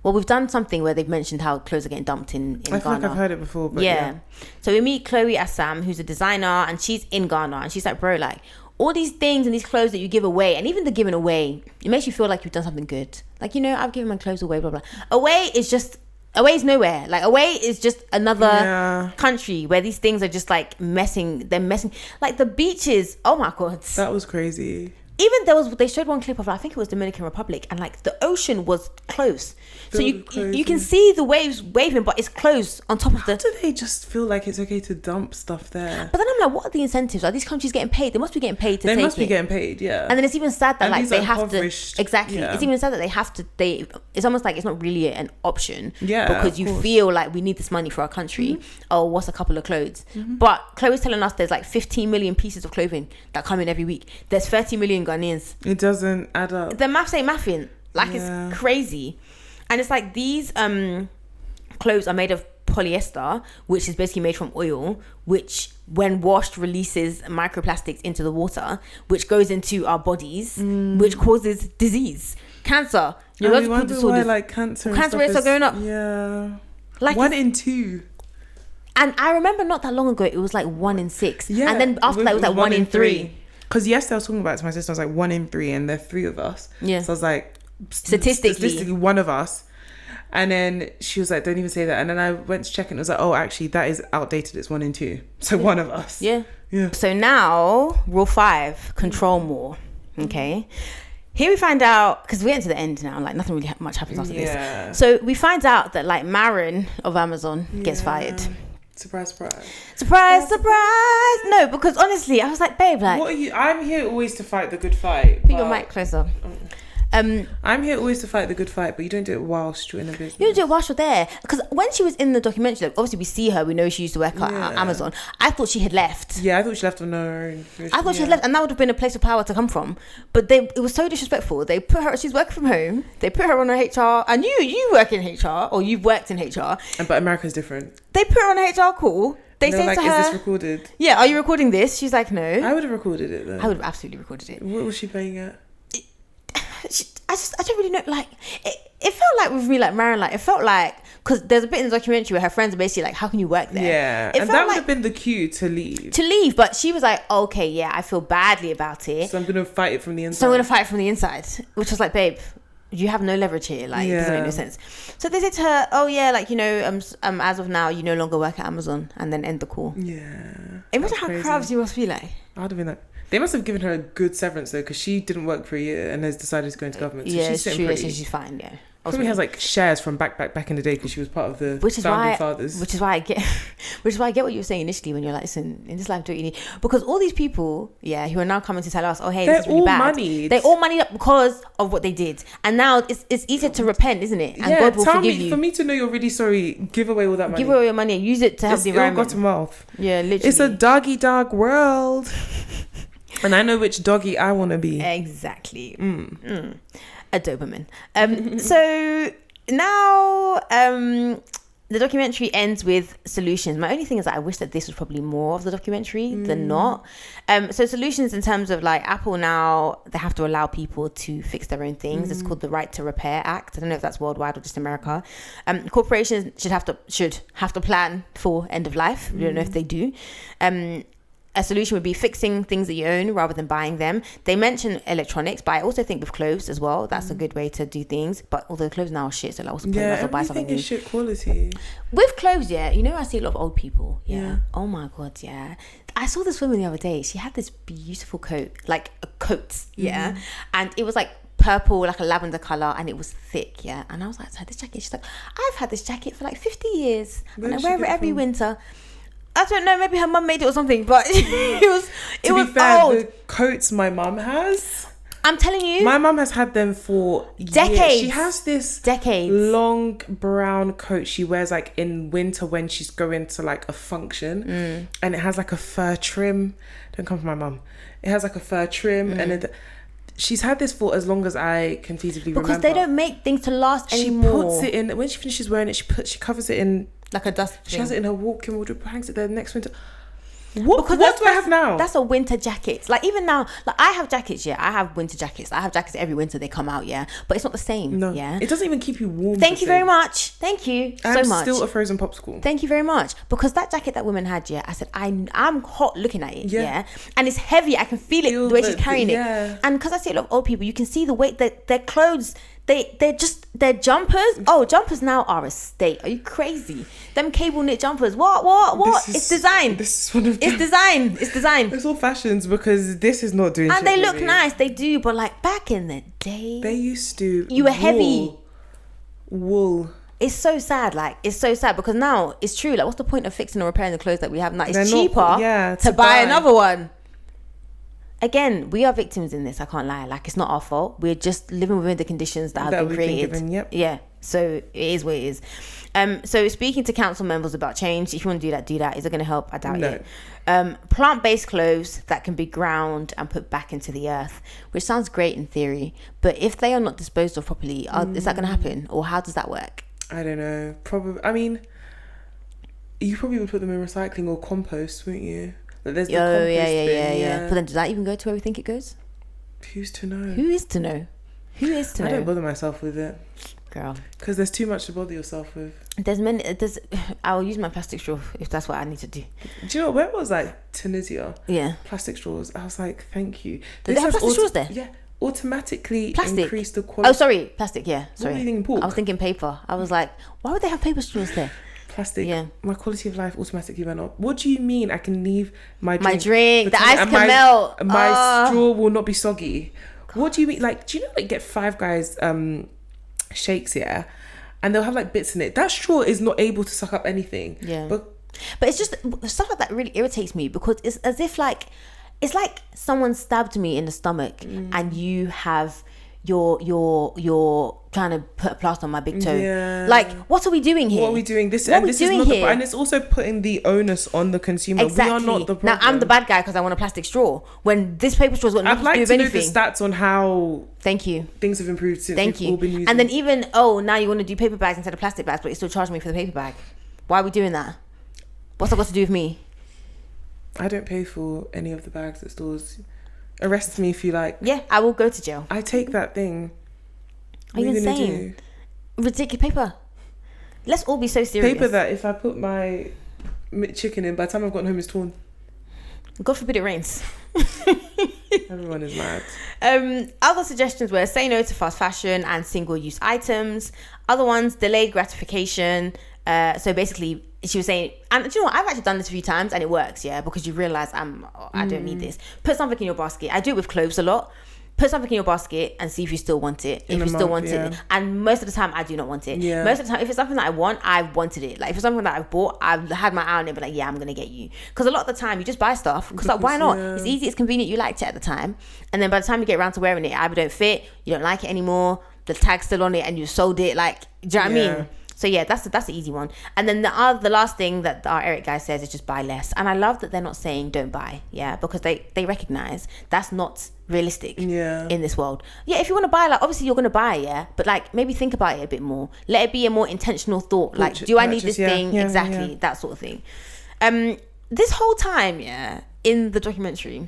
Speaker 1: Well, we've done something where they've mentioned how clothes are getting dumped in Ghana.
Speaker 2: I feel like I've heard it before, but
Speaker 1: yeah. So we meet Chloe Assam, who's a designer, and she's in Ghana, and she's like, bro, like, all these things and these clothes that you give away, and even the giving away, it makes you feel like you've done something good. Like, I've given my clothes away, blah, blah. Away is nowhere. Like, away is just another country where these things are just like messing. Like the beaches, oh my God.
Speaker 2: That was crazy.
Speaker 1: Even they showed one clip of, I think it was Dominican Republic, and like the ocean was close. So you can see the waves waving, but it's close on top of the...
Speaker 2: How do they just feel like it's okay to dump stuff there?
Speaker 1: But then I'm like, what are the incentives? Are these countries getting paid? They must be getting paid to take it.
Speaker 2: They must be getting paid, yeah.
Speaker 1: And then it's even sad that like they have to...
Speaker 2: Exactly.
Speaker 1: Yeah. It's even sad that they have to... It's almost like it's not really an option.
Speaker 2: Yeah,
Speaker 1: because you feel like we need this money for our country. Oh, what's a couple of clothes? But Chloe's telling us there's like 15 million pieces of clothing that come in every week. There's 30 million Ghanaians.
Speaker 2: It doesn't add up.
Speaker 1: The maths ain't mathing. Like, it's crazy. And it's like these clothes are made of polyester, which is basically made from oil, which when washed releases microplastics into the water, which goes into our bodies, which causes disease, cancer, neurological disorders.
Speaker 2: Why, like, cancer
Speaker 1: rates are going up.
Speaker 2: Yeah.
Speaker 1: Like
Speaker 2: 1 in 2.
Speaker 1: And I remember not that long ago, it was like 1 in 6.
Speaker 2: Yeah.
Speaker 1: And then after that, it was like 1 in 3.
Speaker 2: Because yesterday I was talking about it to my sister, I was like 1 in 3, and there are 3 of us.
Speaker 1: Yeah.
Speaker 2: So I was like,
Speaker 1: statistically
Speaker 2: one of us. And then she was like, don't even say that. And then I went to check and it was like, oh, actually, that is outdated. It's 1 in 2. So one of us.
Speaker 1: Yeah.
Speaker 2: Yeah.
Speaker 1: So now, rule 5, control more. Okay. Here we find out, because we're getting to the end now, like nothing really much happens after this. So we find out that like Marin of Amazon gets fired.
Speaker 2: Surprise, surprise.
Speaker 1: Surprise, surprise. No, because honestly, I was like, babe, like...
Speaker 2: What are you... I'm here always to fight the good fight.
Speaker 1: Put your mic closer.
Speaker 2: I'm here always to fight the good fight, but you don't do it whilst you're in a business.
Speaker 1: You don't do it whilst you're there. Because when she was in the documentary, like, obviously we see her, we know she used to work at Amazon. I thought she had left.
Speaker 2: Yeah, I thought she left on her own.
Speaker 1: I thought she had left, and that would have been a place of power to come from. But it was so disrespectful. They put her, she's working from home, they put her on her HR, and you work in HR, or you've worked in HR.
Speaker 2: But America's different.
Speaker 1: They put her on a HR call. They say
Speaker 2: like,
Speaker 1: to her,
Speaker 2: is this recorded?
Speaker 1: Yeah, are you recording this? She's like, no.
Speaker 2: I would have recorded it though.
Speaker 1: I would have absolutely recorded it.
Speaker 2: What was she playing at?
Speaker 1: I don't really know, like, it felt like with me, like, Marin, like, it felt like, because there's a bit in the documentary where her friends are basically like, how can you work there?
Speaker 2: Yeah, and that would have been the cue to leave.
Speaker 1: But she was like, okay, yeah, I feel badly about it.
Speaker 2: So I'm going to fight it from the inside.
Speaker 1: Which was like, babe, you have no leverage here. Like, it doesn't make no sense. So they said to her, oh, yeah, like, you know, as of now, you no longer work at Amazon, and then end the call.
Speaker 2: Yeah.
Speaker 1: Imagine how proud you must be like.
Speaker 2: I'd have been like... They must have given her a good severance though, because she didn't work for a year and has decided to go into government. So she's
Speaker 1: true.
Speaker 2: pretty.
Speaker 1: She's fine. Yeah,
Speaker 2: probably has like shares from back in the day because she was part of the founding fathers.
Speaker 1: Which is why I get what you were saying initially when you're like, listen, in this life, do what you need, because all these people, who are now coming to tell us, oh hey, this is really bad. They're all moneyed up because of what they did, and now it's easier to repent, isn't it? And God will forgive you.
Speaker 2: For me to know you're really sorry, give away all that money.
Speaker 1: Give away your money and use it to help the environment.
Speaker 2: It's ill-gotten wealth. Yeah, literally. It's a dog world. And I know which doggy I want to be.
Speaker 1: Exactly. A Doberman. So now the documentary ends with solutions. My only thing is that I wish that this was probably more of the documentary than not. So solutions in terms of like Apple now, they have to allow people to fix their own things. It's called the Right to Repair Act. I don't know if that's worldwide or just America. Corporations should have to plan for end of life. We don't know if they do. A solution would be fixing things that you own rather than buying them. They mention electronics, but I also think with clothes as well, that's a good way to do things. But although clothes now are shit, so like, what's the point of buy something new?
Speaker 2: Is shit quality.
Speaker 1: With clothes, you know, I see a lot of old people. Yeah. Oh my god, yeah. I saw this woman the other day. She had this beautiful coat, like a coat, and it was like purple, like a lavender color, and it was thick, And I was like, so this jacket. She's like, I've had this jacket for like 50 years, and I wear it every winter. I don't know, maybe her mum made it or something, but it was old.
Speaker 2: The coats my mum has,
Speaker 1: I'm telling you,
Speaker 2: my mum has had them for
Speaker 1: decades.
Speaker 2: Years. She has this long brown coat she wears like in winter when she's going to like a function, and it has like a fur trim. Don't come for my mum. It has like a fur trim, and she's had this for as long as I can feasibly remember.
Speaker 1: Because they don't make things to last anymore.
Speaker 2: She puts it in when she finishes wearing it. She covers it in.
Speaker 1: Like a dust
Speaker 2: She has it in her walk-in wardrobe, hangs it there next winter.
Speaker 1: What do
Speaker 2: I have now?
Speaker 1: That's a winter jacket. Like even now, like I have jackets, I have winter jackets. I have jackets every winter, they come out, but it's not the same.
Speaker 2: No, it doesn't even keep you warm.
Speaker 1: Thank you very much. Thank you so much.
Speaker 2: I'm still a frozen popsicle.
Speaker 1: Thank you very much. Because that jacket that woman had, I said, I'm hot looking at it, and it's heavy. I can feel it the way she's carrying it. And because I see a lot of old people, you can see the weight that their clothes, they're jumpers. Oh, jumpers now are a state. Are you crazy? Them cable knit jumpers. What? It's design.
Speaker 2: This is one of them.
Speaker 1: It's design.
Speaker 2: It's all fashions because this is not doing.
Speaker 1: And they look nice. They do, but like back in the day,
Speaker 2: they used to.
Speaker 1: You were heavy.
Speaker 2: Wool.
Speaker 1: It's so sad. Like it's so sad because now it's true. Like, what's the point of fixing or repairing the clothes that we have now? It's cheaper to buy another one. Again, we are victims in this. I can't lie. Like, it's not our fault. We're just living within the conditions that have been created. Yeah. So it is what it is. So speaking to council members about change, if you want to do that. Is it going to help? I doubt it. Plant-based clothes that can be ground and put back into the earth, which sounds great in theory, but if they are not disposed of properly, is that going to happen, or how does that work?
Speaker 2: I don't know. Probably. I mean, you probably would put them in recycling or compost, wouldn't you? Like there's the compost bin.
Speaker 1: But then does that even go to where we think it goes?
Speaker 2: Who's to know?
Speaker 1: Who is to know? I don't
Speaker 2: bother myself with it,
Speaker 1: girl,
Speaker 2: because there's too much to bother yourself with.
Speaker 1: I'll use my plastic straw if that's what I need to do.
Speaker 2: Do you know where was like Tunisia?
Speaker 1: Yeah,
Speaker 2: plastic straws. I was like, thank you.
Speaker 1: They have plastic straws there?
Speaker 2: Yeah, automatically
Speaker 1: Plastic.
Speaker 2: increase the quality?
Speaker 1: Oh, sorry, plastic. Yeah, sorry.
Speaker 2: were you thinking, pork?
Speaker 1: I was thinking paper. I was like, why would they have paper straws there?
Speaker 2: Plastic.
Speaker 1: Yeah.
Speaker 2: My quality of life automatically went up. What do you mean? I can leave my
Speaker 1: My
Speaker 2: drink.
Speaker 1: drink, the
Speaker 2: for
Speaker 1: ice
Speaker 2: 10
Speaker 1: can melt.
Speaker 2: My straw will not be soggy. What do you mean? Like, do you know, like, get Five Guys shakes, yeah, and they'll have like bits in it. That straw is not able to suck up anything.
Speaker 1: Yeah.
Speaker 2: But
Speaker 1: it's just stuff like that really irritates me, because it's as if like, it's like someone stabbed me in the stomach and you have you're trying to put a plaster on my big toe.
Speaker 2: Yeah.
Speaker 1: Like, what are we doing here?
Speaker 2: What are we doing? This
Speaker 1: What are we
Speaker 2: is
Speaker 1: doing
Speaker 2: not
Speaker 1: here?
Speaker 2: and it's also putting the onus on the consumer.
Speaker 1: Exactly.
Speaker 2: We are not the
Speaker 1: Now
Speaker 2: problem.
Speaker 1: I'm the bad guy because I want a plastic straw when this paper straw's got
Speaker 2: I'd
Speaker 1: nothing
Speaker 2: like
Speaker 1: to do
Speaker 2: to
Speaker 1: with
Speaker 2: know
Speaker 1: anything.
Speaker 2: the stats on how
Speaker 1: Thank you.
Speaker 2: things have improved since
Speaker 1: Thank
Speaker 2: we've
Speaker 1: you.
Speaker 2: all been using.
Speaker 1: And then even, now you want to do paper bags instead of plastic bags, but you still charge me for the paper bag. Why are we doing that? What's that got to do with me?
Speaker 2: I don't pay for any of the bags at stores. Arrest me if you like.
Speaker 1: Yeah, I will go to jail.
Speaker 2: I take that thing.
Speaker 1: Are you
Speaker 2: What gonna
Speaker 1: insane?
Speaker 2: do?
Speaker 1: Ridiculous paper. Let's all be so serious.
Speaker 2: Paper that if I put my chicken in, by the time I've gotten home, it's torn.
Speaker 1: God forbid it rains.
Speaker 2: Everyone is mad.
Speaker 1: Other suggestions were say no to fast fashion and single-use items. Other ones, delayed gratification. So basically, she was saying, and do you know what? I've actually done this a few times and it works, yeah, because you realise I don't need this. Put something in your basket. I do it with clothes a lot. Put something in your basket and see if you still want it.
Speaker 2: In
Speaker 1: if
Speaker 2: a
Speaker 1: you still
Speaker 2: month,
Speaker 1: want
Speaker 2: yeah.
Speaker 1: it. And most of the time, I do not want it.
Speaker 2: Yeah.
Speaker 1: Most of the time, if it's something that I want, I've wanted it. Like, if it's something that I've bought, I've had my eye on it, but like, yeah, I'm going to get you. Because a lot of the time, you just buy stuff. Because like, why not?
Speaker 2: Yeah.
Speaker 1: It's easy, it's convenient, you liked it at the time. And then by the time you get around to wearing it, it either don't fit, you don't like it anymore, the tag's still on it and you sold it. Like, do you know what I mean? So yeah, that's the easy one. And then the last thing that our Eric guy says is just buy less. And I love that they're not saying don't buy, yeah, because they recognize that's not realistic in this world. Yeah, if you want to buy, like, obviously you're going to buy, yeah, but like maybe think about it a bit more. Let it be a more intentional thought. Like, do I need this thing? Exactly, that sort of thing. This whole time, yeah, in the documentary,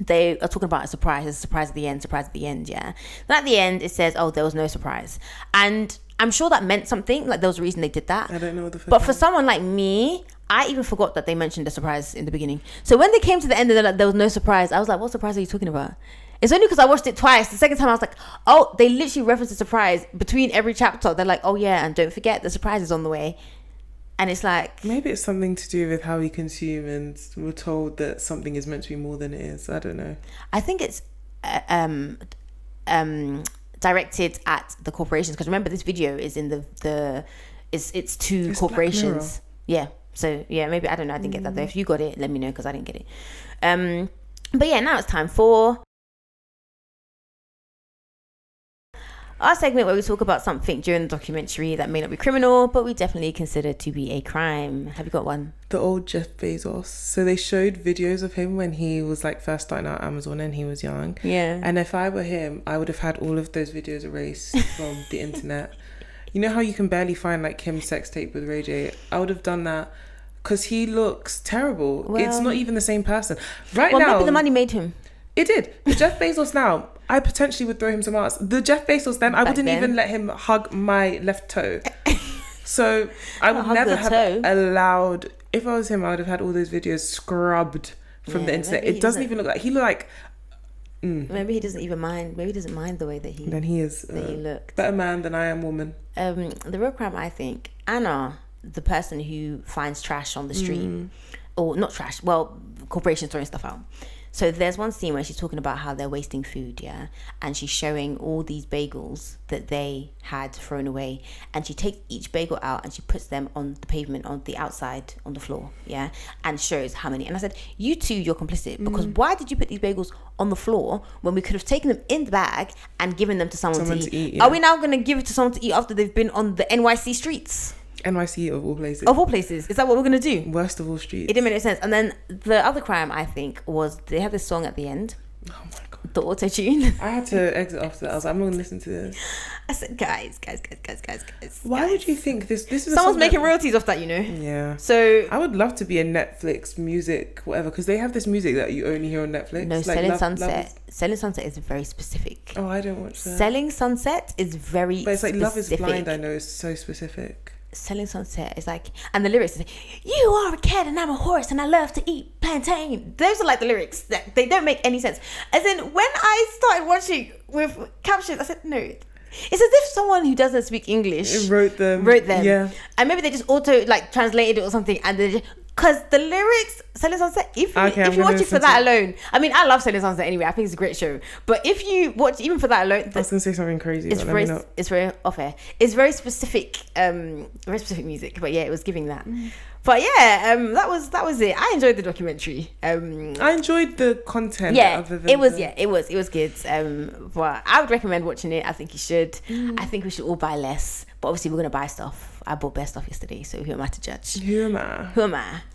Speaker 1: they are talking about a surprise. There's a surprise at the end, yeah. And at the end, it says, oh, there was no surprise. And I'm sure that meant something. Like, there was a reason they did that.
Speaker 2: I don't know what the fuck.
Speaker 1: But for someone like me, I even forgot that they mentioned the surprise in the beginning. So when they came to the end and they're like, there was no surprise, I was like, what surprise are you talking about? It's only because I watched it twice. The second time I was like, oh, they literally referenced a surprise between every chapter. They're like, oh yeah, and don't forget the surprise is on the way. And it's like,
Speaker 2: maybe it's something to do with how we consume, and we're told that something is meant to be more than it is. I don't know. I
Speaker 1: think it's directed at the corporations, because remember this video is in it's two corporations. Yeah. So yeah, maybe, I don't know. I didn't get that though. If you got it, let me know, because I didn't get it. But yeah, now it's time for our segment where we talk about something during the documentary that may not be criminal, but we definitely consider to be a crime. Have you got one?
Speaker 2: The old Jeff Bezos. So they showed videos of him when he was like first starting out Amazon and he was young.
Speaker 1: Yeah.
Speaker 2: And if I were him, I would have had all of those videos erased from the internet. You know how you can barely find like Kim's sex tape with Ray J? I would have done that because he looks terrible.
Speaker 1: Well,
Speaker 2: it's not even the same person.
Speaker 1: Well, maybe the money made him.
Speaker 2: It did. Jeff Bezos now, I potentially would throw him some ass. The Jeff Bezos then, I wouldn't even let him hug my left toe. So I would never have allowed, if I was him, I would have had all those videos scrubbed from the internet. It doesn't even look like, he looked like...
Speaker 1: Maybe he doesn't even mind. Maybe he doesn't mind the way that he...
Speaker 2: Then he is
Speaker 1: he looked.
Speaker 2: Better man than I am woman.
Speaker 1: The real crime, I think, Anna, the person who finds trash on the street, or not trash, well, corporations throwing stuff out. So there's one scene where she's talking about how they're wasting food, yeah, and she's showing all these bagels that they had thrown away, and she takes each bagel out and she puts them on the pavement, on the outside, on the floor, yeah, and shows how many. And I said, you two, you're complicit, because why did you put these bagels on the floor when we could have taken them in the bag and given them to someone to eat? Yeah. Are we now going to give it to someone to eat after they've been on the NYC streets?
Speaker 2: NYC of all places.
Speaker 1: Of all places. Is that what we're going to do?
Speaker 2: Worst of all streets.
Speaker 1: It didn't make any sense. And then the other crime, I think, was they had this song at the end.
Speaker 2: Oh my God.
Speaker 1: The auto-tune.
Speaker 2: I had to exit after that. I was like, I'm not going to listen to this.
Speaker 1: I said, guys.
Speaker 2: Why would you think this is
Speaker 1: someone's making royalties off that, you know?
Speaker 2: Yeah.
Speaker 1: So
Speaker 2: I would love to be a Netflix music, whatever, because they have this music that you only hear on Netflix.
Speaker 1: No,
Speaker 2: like
Speaker 1: Selling Sunset. Selling Sunset is very specific.
Speaker 2: Oh, I don't watch that.
Speaker 1: Selling Sunset is very
Speaker 2: But it's like
Speaker 1: specific.
Speaker 2: Love is Blind, I know, is so specific.
Speaker 1: Selling Sunset is like, and the lyrics is like, you are a cat and I'm a horse and I love to eat plantain. Those are like the lyrics that they don't make any sense. As in, when I started watching with captions, I said, no, it's as if someone who doesn't speak English
Speaker 2: wrote them. Yeah.
Speaker 1: And maybe they just auto like translated it or something, and they just, because the lyrics, Selling Sunset, if you watch it for that alone, I mean, I love Selling Sunset anyway. I think it's a great show. But if you watch even for that alone,
Speaker 2: I was gonna say something crazy.
Speaker 1: It's very off air. It's very specific music. But yeah, it was giving that. But yeah, that was it. I enjoyed the documentary.
Speaker 2: I enjoyed the content.
Speaker 1: Yeah, it was good. But I would recommend watching it. I think you should. I think we should all buy less. But obviously, we're gonna buy stuff. I bought bare stuff yesterday, so who am I to judge?
Speaker 2: Who am I?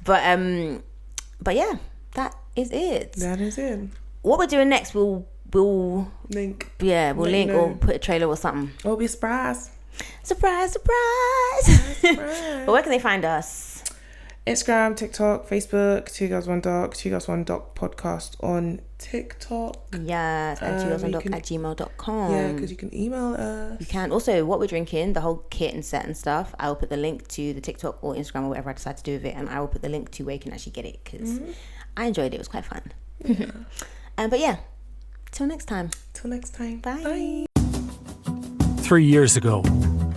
Speaker 1: But yeah, that is it.
Speaker 2: That is it.
Speaker 1: What we're doing next, we'll
Speaker 2: link.
Speaker 1: Yeah, we'll link or put a trailer or something.
Speaker 2: It'll be a surprise.
Speaker 1: Surprise. But where can they find us?
Speaker 2: Instagram, TikTok, Facebook, 2 Girls 1 Doc, 2 Girls 1 Doc podcast on TikTok.
Speaker 1: Yes, and 2girls1doc@gmail.com.
Speaker 2: Yeah, because you can email us.
Speaker 1: You can. Also, what we're drinking, the whole kit and set and stuff, I will put the link to the TikTok or Instagram or whatever I decide to do with it, and I will put the link to where you can actually get it, because I enjoyed it. It was quite fun. Yeah. But yeah, till next time. Bye.
Speaker 6: 3 years ago,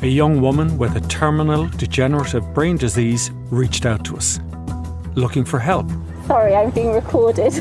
Speaker 6: a young woman with a terminal degenerative brain disease reached out to us, looking for help.
Speaker 7: Sorry, I'm being recorded.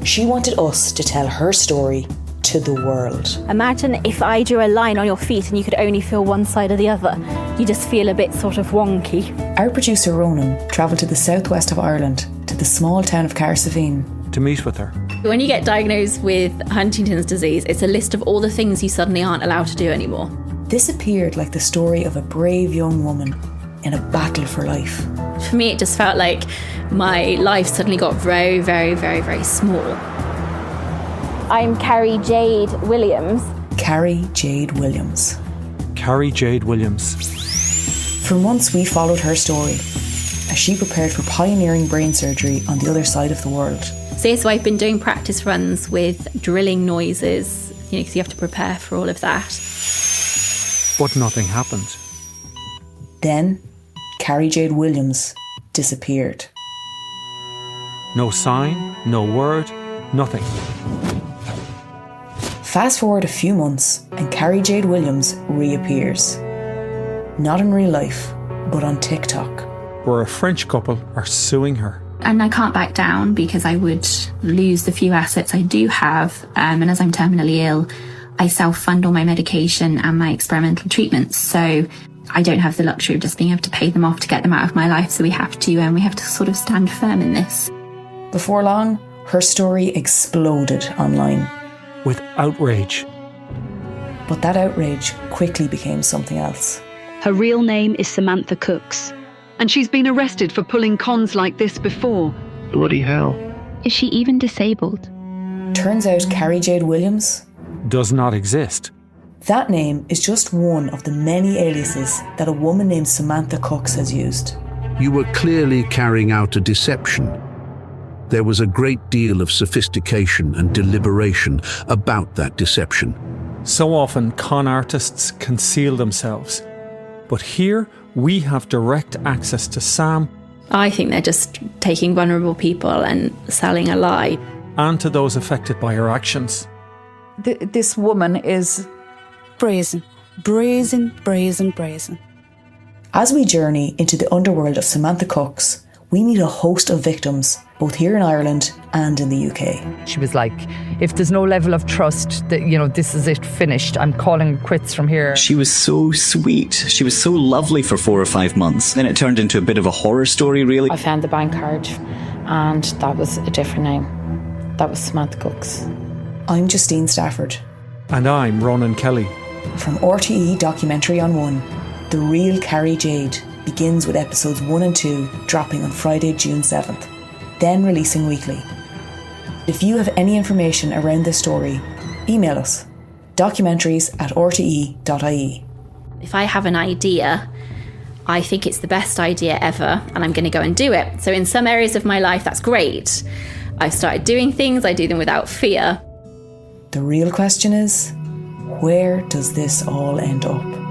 Speaker 8: She wanted us to tell her story to the world.
Speaker 7: Imagine if I drew a line on your feet and you could only feel one side or the other. You just feel a bit sort of wonky.
Speaker 8: Our producer Ronan travelled to the southwest of Ireland, to the small town of Carsavine,
Speaker 6: to meet with her.
Speaker 9: When you get diagnosed with Huntington's disease, it's a list of all the things you suddenly aren't allowed to do anymore.
Speaker 8: This appeared like the story of a brave young woman in a battle for life.
Speaker 9: For me, it just felt like my life suddenly got very, very, very, very small.
Speaker 7: I'm Carrie Jade Williams.
Speaker 8: Carrie Jade Williams.
Speaker 6: Carrie Jade Williams.
Speaker 8: For months we followed her story as she prepared for pioneering brain surgery on the other side of the world.
Speaker 9: So I've been doing practice runs with drilling noises, because you have to prepare for all of that.
Speaker 6: But nothing happened.
Speaker 8: Then, Carrie Jade Williams disappeared.
Speaker 6: No sign, no word, nothing.
Speaker 8: Fast forward a few months and Carrie Jade Williams reappears. Not in real life, but on TikTok.
Speaker 6: Where a French couple are suing her.
Speaker 5: And I can't back down because I would lose the few assets I do have. And as I'm terminally ill, I self-fund all my medication and my experimental treatments. So I don't have the luxury of just being able to pay them off to get them out of my life. So we have to sort of stand firm in this.
Speaker 8: Before long, her story exploded online.
Speaker 6: With outrage.
Speaker 8: But that outrage quickly became something else.
Speaker 10: Her real name is Samantha Cooks. And she's been arrested for pulling cons like this before.
Speaker 11: Bloody hell.
Speaker 5: Is she even disabled?
Speaker 8: Turns out Carrie Jade Williams
Speaker 6: does not exist.
Speaker 8: That name is just one of the many aliases that a woman named Samantha Cooks has used.
Speaker 11: You were clearly carrying out a deception. There was a great deal of sophistication and deliberation about that deception.
Speaker 6: So often con artists conceal themselves. But here we have direct access to Sam.
Speaker 9: I think they're just taking vulnerable people and selling a lie.
Speaker 6: And to those affected by her actions.
Speaker 12: This woman is brazen.
Speaker 8: As we journey into the underworld of Samantha Cooks, we meet a host of victims, both here in Ireland and in the UK.
Speaker 13: She was like, if there's no level of trust, that this is it, finished. I'm calling quits from here.
Speaker 14: She was so sweet. She was so lovely for 4 or 5 months. Then it turned into a bit of a horror story, really.
Speaker 15: I found the bank card and that was a different name. That was Samantha Cooks.
Speaker 8: I'm Justine Stafford.
Speaker 6: And I'm Ronan Kelly.
Speaker 8: From RTE Documentary on 1, The Real Carrie Jade begins with episodes 1 and 2 dropping on Friday, June 7th, then releasing weekly. If you have any information around this story, email us, documentaries@rte.ie.
Speaker 9: If I have an idea, I think it's the best idea ever and I'm going to go and do it. So in some areas of my life, that's great. I've started doing things, I do them without fear.
Speaker 8: The real question is, where does this all end up?